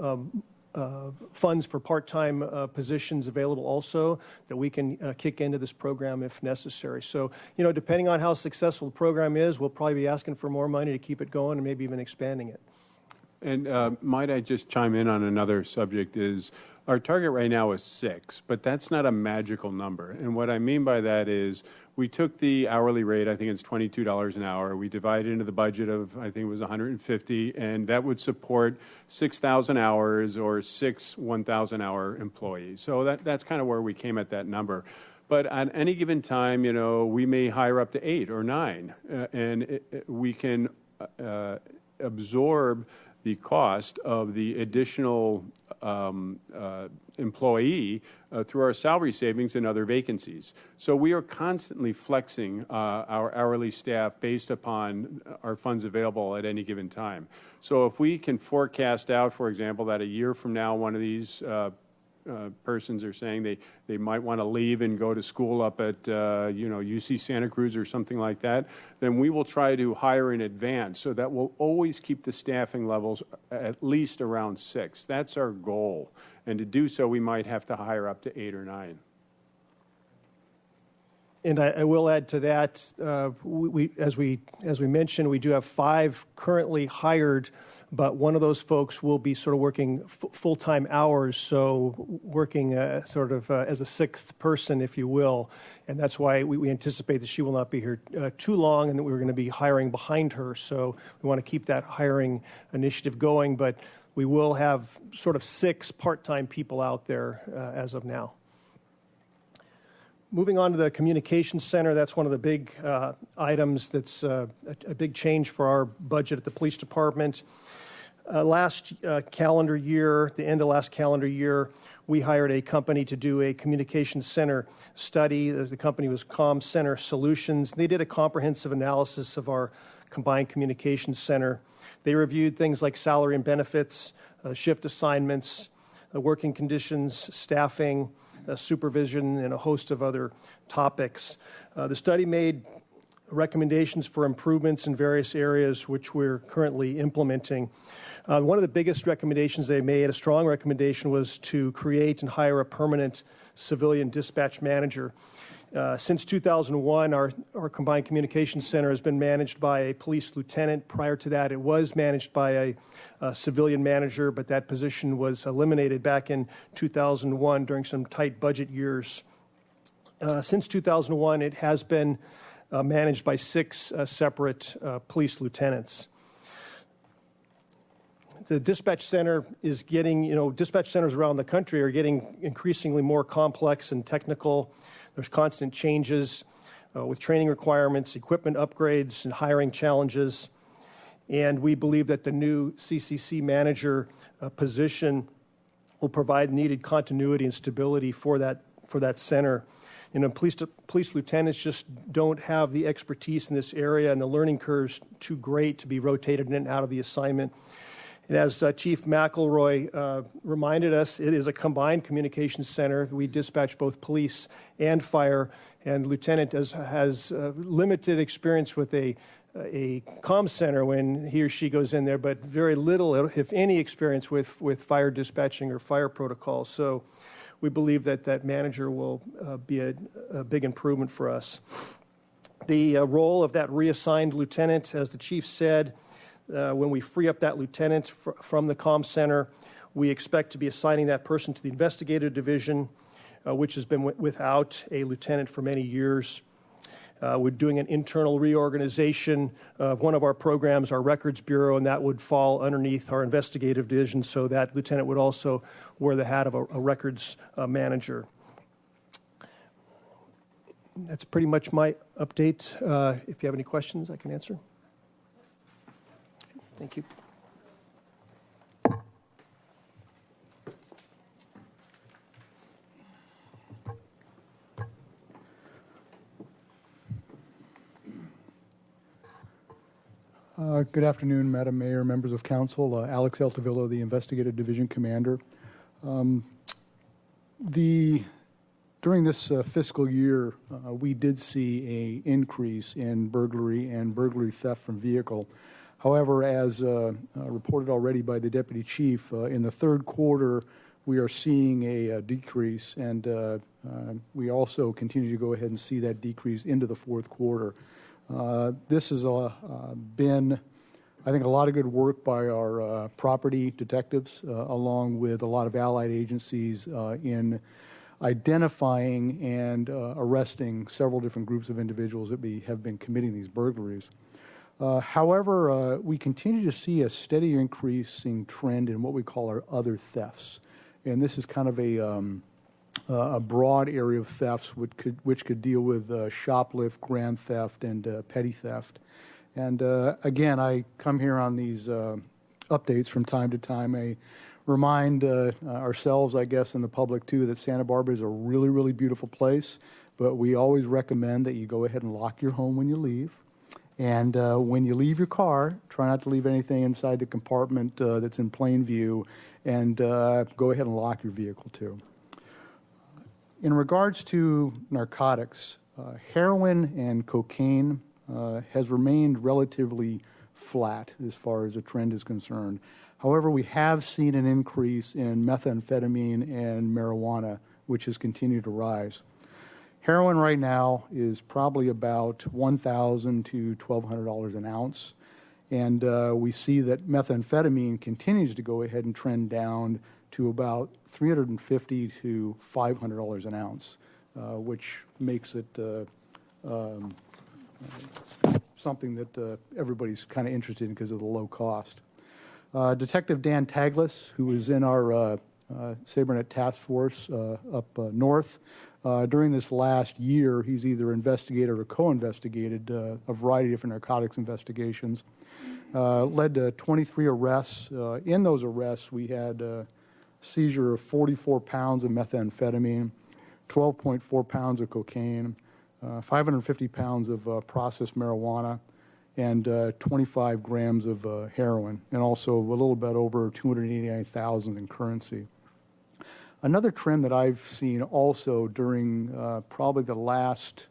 [SPEAKER 13] funds for part-time positions available also that we can kick into this program if necessary. So, you know, depending on how successful the program is, we'll probably be asking for more money to keep it going and maybe even expanding it.
[SPEAKER 12] And might I just chime in on another subject is our target right now is 6, but that's not a magical number. And what I mean by that is we took the hourly rate, I think it's $22 an hour. We divided into the budget of, I think it was 150, and that would support 6,000 hours or 6 1,000-hour employees. So that's kind of where we came at that number. But at any given time, you know, we may hire up to 8 or 9, and we can absorb the cost of the additional employee through our salary savings and other vacancies. So we are constantly flexing our hourly staff based upon our funds available at any given time. So if we can forecast out, for example, that a year from now one of these persons are saying they might want to leave and go to school up at UC Santa Cruz or something like that, then we will try to hire in advance so that we'll always keep the staffing levels at least around 6. That's our goal. And to do so, we might have to hire up to 8 or 9.
[SPEAKER 13] And I will add to that, as we mentioned, we do have 5 currently hired, but one of those folks will be sort of working full-time hours, so working sort of as a 6th person, if you will. And that's why we anticipate that she will not be here too long and that we're going to be hiring behind her. So we want to keep that hiring initiative going, but we will have sort of 6 part-time people out there as of now. Moving on to the communications center, that's one of the big items that's a big change for our budget at the police department. Last calendar year, the end of last calendar year, we hired a company to do a communications center study. The company was Com Center Solutions. They did a comprehensive analysis of our combined communications center. They reviewed things like salary and benefits, shift assignments, working conditions, staffing, supervision, and a host of other topics. The study made recommendations for improvements in various areas which we're currently implementing. One of the biggest recommendations they made, a strong recommendation, was to create and hire a permanent civilian dispatch manager. Since 2001, our combined communications center has been managed by a police lieutenant. Prior to that, it was managed by a civilian manager, but that position was eliminated back in 2001 during some tight budget years. Since 2001, it has been managed by 6 separate police lieutenants. The dispatch center is getting, dispatch centers around the country are getting increasingly more complex and technical. There's constant changes with training requirements, equipment upgrades, and hiring challenges. And we believe that the new CCC manager position will provide needed continuity and stability for that center. Police lieutenants just don't have the expertise in this area, and the learning curve's too great to be rotated in and out of the assignment. And as Chief McElroy reminded us, it is a combined communications center. We dispatch both police and fire, and the lieutenant has limited experience with a comm center when he or she goes in there, but very little, if any, experience with fire dispatching or fire protocols. So we believe that manager will be a big improvement for us. The role of that reassigned lieutenant, as the chief said, when we free up that lieutenant from the comm center, we expect to be assigning that person to the investigative division, which has been without a lieutenant for many years. We're doing an internal reorganization of one of our programs, our records bureau, and that would fall underneath our investigative division, so that lieutenant would also wear the hat of a records manager. That's pretty much my update. If you have any questions, I can answer. Thank you.
[SPEAKER 14] Good afternoon, Madam Mayor, members of council. Alex Altavilla, the Investigative Division Commander. During this fiscal year, we did see an increase in burglary and burglary theft from vehicle. However, as reported already by the Deputy Chief, in the third quarter, we are seeing a decrease, and we also continue to go ahead and see that decrease into the fourth quarter. This has been, I think, a lot of good work by our property detectives, along with a lot of allied agencies in identifying and arresting several different groups of individuals that have been committing these burglaries. However, we continue to see a steady increasing trend in what we call our other thefts. And this is kind of a broad area of thefts which could deal with shoplift, grand theft, and petty theft. And again, I come here on these updates from time to time. I remind ourselves, I guess, and the public too, that Santa Barbara is a really, really beautiful place. But we always recommend that you go ahead and lock your home when you leave. And when you leave your car, try not to leave anything inside the compartment that's in plain view, and go ahead and lock your vehicle too. In regards to narcotics, heroin and cocaine has remained relatively flat as far as the trend is concerned. However, we have seen an increase in methamphetamine and marijuana, which has continued to rise. Heroin right now is probably about $1,000 to $1,200 an ounce, and we see that methamphetamine continues to go ahead and trend down to about $350 to $500 an ounce, which makes it something that everybody's kind of interested in because of the low cost. Detective Dan Taglis, who is in our Sabernet Task Force up north. During this last year, he's either investigated or co-investigated a variety of different narcotics investigations. Led to 23 arrests. In those arrests, we had a seizure of 44 pounds of methamphetamine, 12.4 pounds of cocaine, 550 pounds of processed marijuana, and 25 grams of heroin, and also a little bit over 289,000 in currency. Another trend that I've seen also during probably the last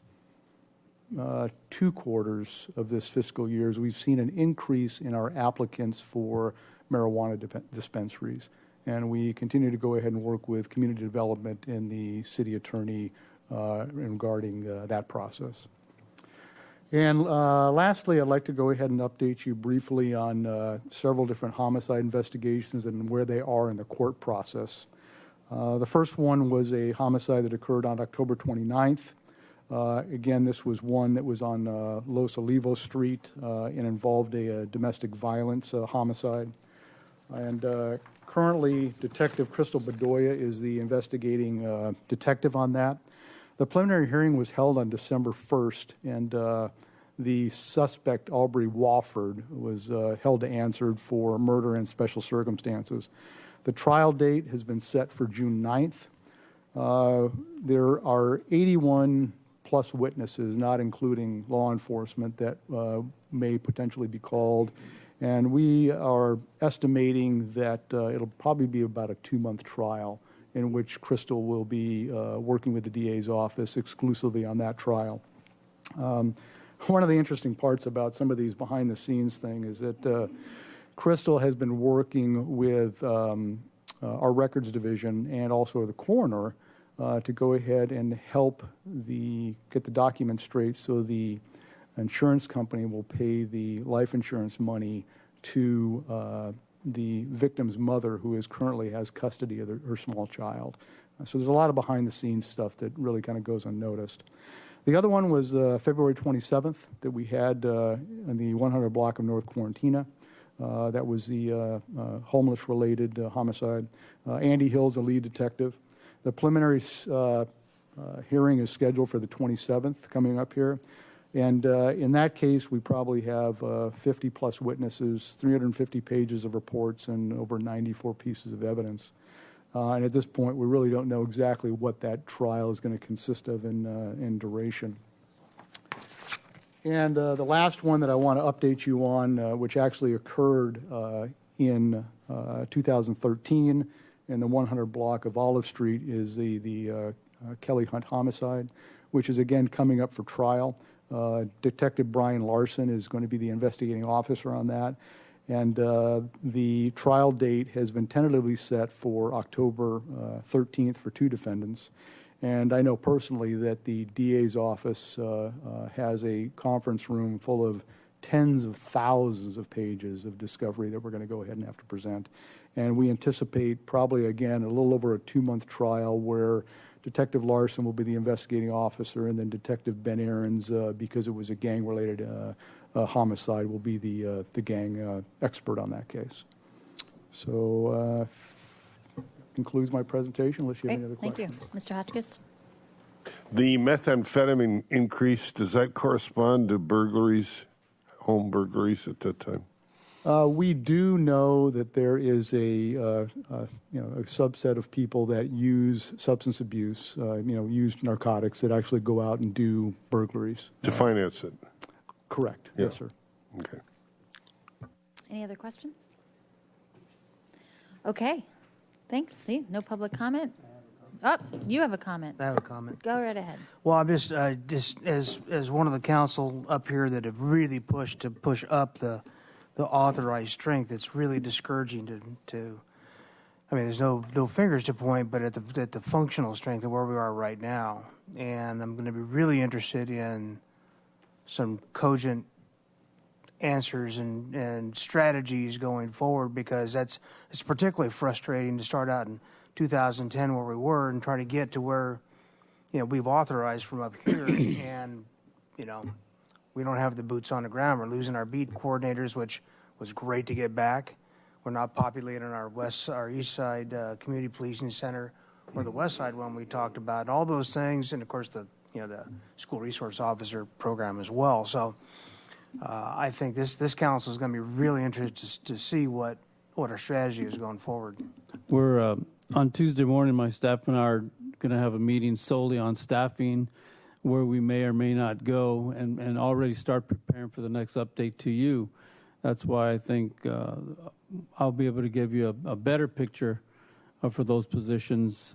[SPEAKER 14] 2 quarters of this fiscal year is we've seen an increase in our applicants for marijuana dispensaries. And we continue to go ahead and work with community development and the city attorney regarding that process. And lastly, I'd like to go ahead and update you briefly on several different homicide investigations and where they are in the court process. The first one was a homicide that occurred on October 29th. Again, this was one that was on Los Olivos Street and involved a domestic violence homicide. And currently, Detective Crystal Bedoya is the investigating detective on that. The preliminary hearing was held on December 1st, and the suspect, Aubrey Wofford, was held to answer for murder in special circumstances. The trial date has been set for June 9th. There are 81 plus witnesses, not including law enforcement, that may potentially be called. And we are estimating that it'll probably be about a 2-month trial in which Crystal will be working with the DA's office exclusively on that trial. One of the interesting parts about some of these behind-the-scenes things is that Crystal has been working with our records division and also the coroner to go ahead and help get the documents straight so the insurance company will pay the life insurance money to the victim's mother, who currently has custody of her small child. So there's a lot of behind-the-scenes stuff that really kind of goes unnoticed. The other one was February 27th that we had in the 100 block of North Quarantina. That was the homeless-related homicide. Andy Hill's the lead detective. The preliminary hearing is scheduled for the 27th, coming up here. And in that case, we probably have 50-plus witnesses, 350 pages of reports, and over 94 pieces of evidence. And at this point, we really don't know exactly what that trial is going to consist of in duration. And the last one that I want to update you on, which actually occurred in 2013 in the 100 block of Olive Street, is the Kelly Hunt homicide, which is again coming up for trial. Detective Brian Larson is going to be the investigating officer on that. And the trial date has been tentatively set for October 13th for 2 defendants. And I know personally that the DA's office has a conference room full of tens of thousands of pages of discovery that we're going to go ahead and have to present. And we anticipate probably, again, a little over a 2-month trial where Detective Larson will be the investigating officer, and then Detective Ben Aarons, because it was a gang-related homicide, will be the gang expert on that case. So concludes my presentation, unless you have any other questions.
[SPEAKER 2] Thank you. Mr. Hotchkiss?
[SPEAKER 6] The methamphetamine increase, does that correspond to burglaries, home burglaries at that time?
[SPEAKER 14] We do know that there is a subset of people that use substance abuse, use narcotics, that actually go out and do burglaries.
[SPEAKER 6] To finance it?
[SPEAKER 14] Correct.
[SPEAKER 6] Yeah.
[SPEAKER 14] Yes, sir.
[SPEAKER 6] Okay.
[SPEAKER 2] Any other questions? Okay. Thanks. See, no public comment. Oh, you have a comment.
[SPEAKER 4] I have a comment.
[SPEAKER 2] Go right ahead.
[SPEAKER 4] Well, I'm just as one of the council up here that have really pushed up the authorized strength. It's really discouraging to I mean, there's no fingers to point, but at the functional strength of where we are right now. And I'm going to be really interested in some cogent answers and strategies going forward, because it's particularly frustrating to start out in 2010 where we were and try to get to where, we've authorized from up here and, we don't have the boots on the ground. We're losing our beat coordinators, which was great to get back. we're not populating our east side community policing center or the west side one we talked about, and all those things, and of course the school resource officer program as well. So I think this council is going to be really interested to see what our strategy is going forward.
[SPEAKER 9] We're on Tuesday morning, my staff and I are going to have a meeting solely on staffing, where we may or may not go, and already start preparing for the next update to you. That's why I think I'll be able to give you a better picture for those positions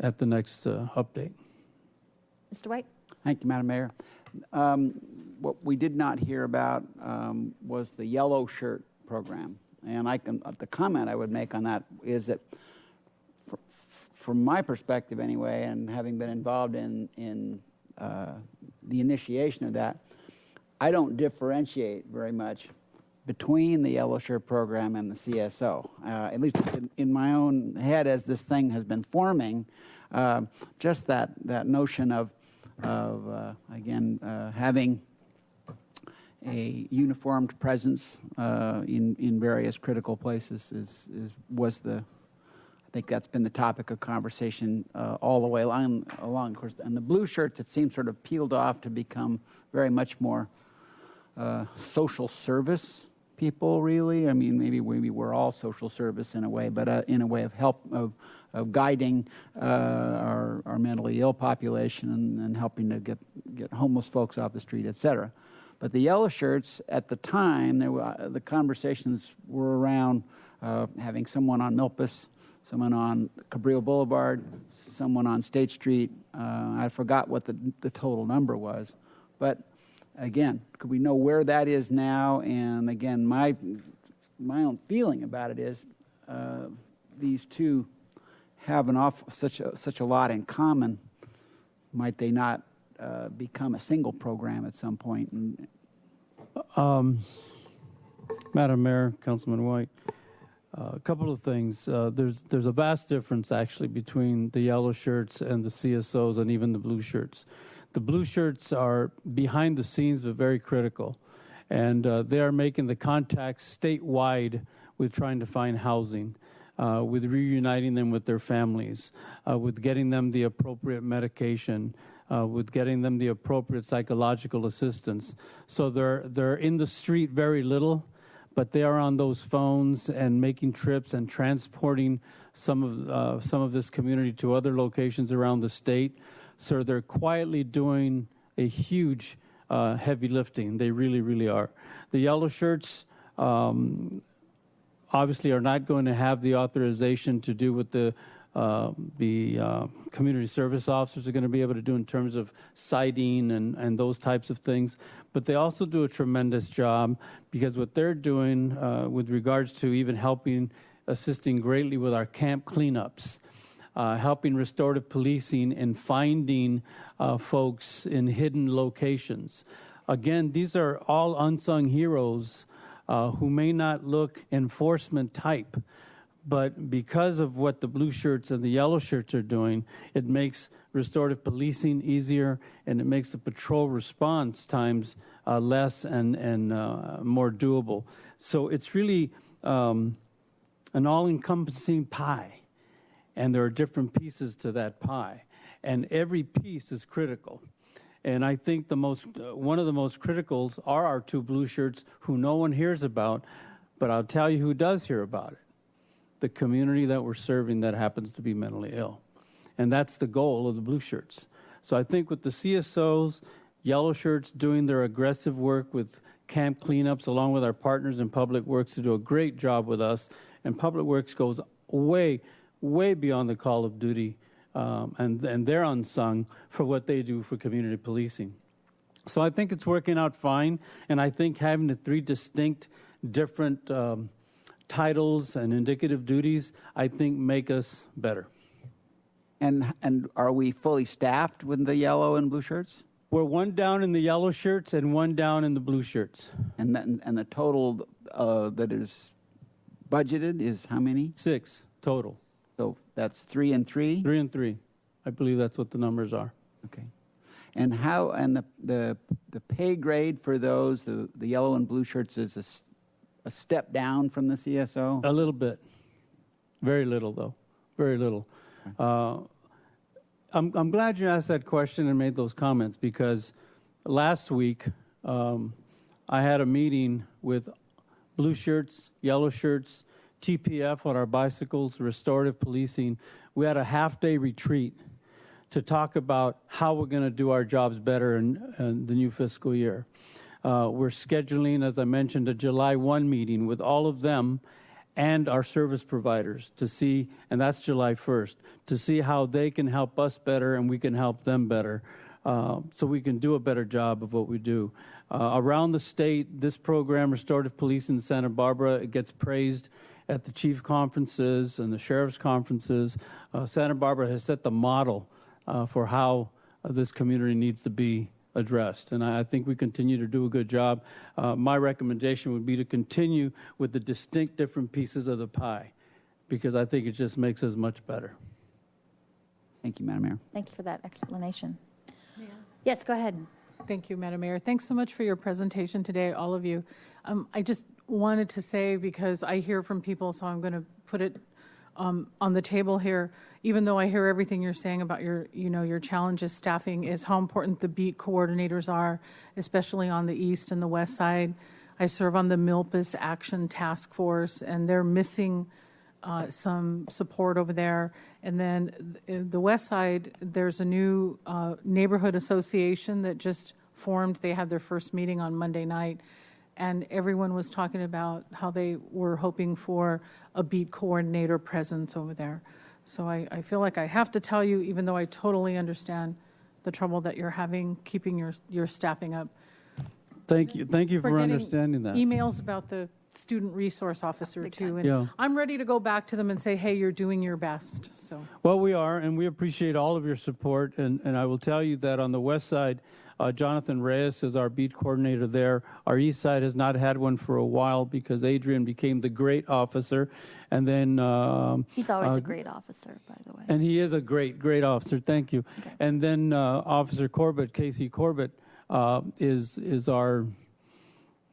[SPEAKER 9] at the next update.
[SPEAKER 2] Mr. White?
[SPEAKER 7] Thank you, Madam Mayor. What we did not hear about was the yellow shirt program. And the comment I would make on that is that from my perspective anyway, and having been involved in the initiation of that, I don't differentiate very much between the Yellow Shirt program and the CSO. At least in my own head, as this thing has been forming, just that notion of having a uniformed presence in various critical places I think that's been the topic of conversation all the way along. Of course, and the blue shirts, it seems sort of peeled off to become very much more social service people, really. I mean, maybe we're all social service in a way, but in a way of help, of guiding our mentally ill population and helping to get homeless folks off the street, et cetera. But the yellow shirts, at the time, the conversations were around having someone on Milpas, someone on Cabrillo Boulevard, someone on State Street. I forgot what the total number was. But again, could we know where that is now? And again, my own feeling about it is these two have such a lot in common. Might they not become a single program at some point?
[SPEAKER 9] Madam Mayor, Councilman White, a couple of things. There's a vast difference actually between the yellow shirts and the CSOs and even the blue shirts. The blue shirts are behind the scenes but very critical, and they are making the contacts statewide with trying to find housing, with reuniting them with their families, with getting them the appropriate medication, with getting them the appropriate psychological assistance. So they're in the street very little, but they are on those phones and making trips and transporting some of this community to other locations around the state. So they're quietly doing a huge heavy lifting. They really, really are. The yellow shirts obviously are not going to have the authorization to do what the community service officers are going to be able to do in terms of citing and those types of things. But they also do a tremendous job, because what they're doing with regards to even assisting greatly with our camp cleanups, helping restorative policing and finding folks in hidden locations. Again, these are all unsung heroes who may not look enforcement type, but because of what the blue shirts and the yellow shirts are doing, it makes restorative policing easier, and it makes the patrol response times less and more doable. So it's really an all-encompassing pie, and there are different pieces to that pie, and every piece is critical. And I think one of the most criticals are our two blue shirts, who no one hears about, but I'll tell you who does hear about it: the community that we're serving that happens to be mentally ill. And that's the goal of the blue shirts. So I think with the CSOs, yellow shirts doing their aggressive work with camp cleanups, along with our partners in Public Works, to do a great job with us. And Public Works goes way, way beyond the call of duty, and they're unsung for what they do for community policing. So I think it's working out fine, and I think having the three distinct, different titles and indicative duties, I think, make us better.
[SPEAKER 7] And are we fully staffed with the yellow and blue shirts?
[SPEAKER 9] We're one down in the yellow shirts and one down in the blue shirts.
[SPEAKER 7] And the total that is budgeted is how many?
[SPEAKER 9] 6 total.
[SPEAKER 7] So that's 3 and 3?
[SPEAKER 9] 3 and 3. I believe that's what the numbers are.
[SPEAKER 7] Okay. And the pay grade for those, the yellow and blue shirts, is a step down from the CSO?
[SPEAKER 9] A little bit. Very little, though. Very little. I'm glad you asked that question and made those comments, because last week I had a meeting with blue shirts, yellow shirts, TPF on our bicycles, restorative policing. We had a half-day retreat to talk about how we're going to do our jobs better in the new fiscal year. We're scheduling, as I mentioned, a July 1 meeting with all of them and our service providers to see, and that's July 1st, to see how they can help us better and we can help them better, so we can do a better job of what we do. Around the state, this program, Restorative Policing in Santa Barbara, it gets praised at the chief conferences and the sheriff's conferences. Santa Barbara has set the model for how this community needs to be addressed, and I think we continue to do a good job. My recommendation would be to continue with the distinct different pieces of the pie, because I think it just makes us much better.
[SPEAKER 7] Thank you, Madam Mayor.
[SPEAKER 2] Thanks for that explanation. Yes, go ahead.
[SPEAKER 8] Thank you, Madam Mayor. Thanks so much for your presentation today, all of you. I just wanted to say, because I hear from people, so I'm going to put it on the table here. Even though I hear everything you're saying about your challenges, staffing is how important the beat coordinators are, especially on the east and the west side. I serve on the Milpas Action Task Force, and they're missing some support over there. And then the west side, there's a new neighborhood association that just formed. They had their first meeting on Monday night, and everyone was talking about how they were hoping for a beat coordinator presence over there. So I feel like I have to tell you, even though I totally understand the trouble that you're having keeping your staffing up.
[SPEAKER 9] Thank you. Thank you for understanding that.
[SPEAKER 8] Emails about the student resource officer too, and
[SPEAKER 9] Yeah.
[SPEAKER 8] I'm ready to go back to them and say, hey, you're doing your best. So
[SPEAKER 9] Well, we are, and we appreciate all of your support. And I will tell you that on the west side, Jonathan Reyes is our beat coordinator there. Our east side has not had one for a while because Adrian became the great officer. And then
[SPEAKER 2] He's always a great officer, by the way.
[SPEAKER 9] and he is a great officer. Thank you.
[SPEAKER 2] Okay.
[SPEAKER 9] And then Officer Corbett, Casey Corbett, is our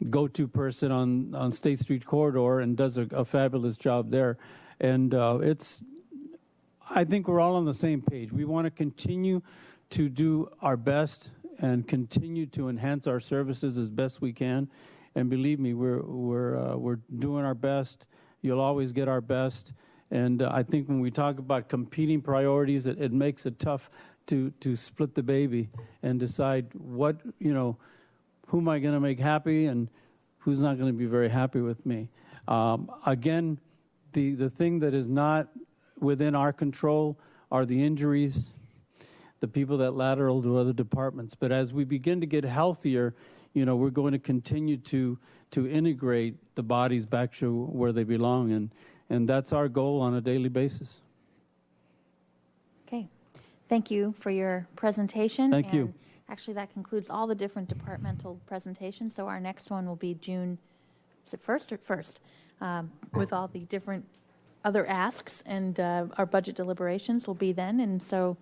[SPEAKER 9] go-to person on State Street Corridor and does a fabulous job there. And I think we're all on the same page. We want to continue to do our best and continue to enhance our services as best we can. And believe me, we're doing our best. You'll always get our best. And I think when we talk about competing priorities, it makes it tough to split the baby and decide who am I going to make happy and who's not going to be very happy with me. Again, the thing that is not within our control are the injuries, the people that lateral to other departments. But as we begin to get healthier, we're going to continue to integrate the bodies back to where they belong. And that's our goal on a daily basis.
[SPEAKER 2] Okay. Thank you for your presentation.
[SPEAKER 9] Thank you.
[SPEAKER 2] And actually, that concludes all the different departmental presentations. So our next one will be June, is it 1st or 1st? With all the different other asks, and our budget deliberations will be then. And so,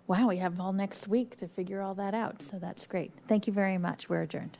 [SPEAKER 2] wow, we have all next week to figure all that out. So that's great. Thank you very much. We're adjourned.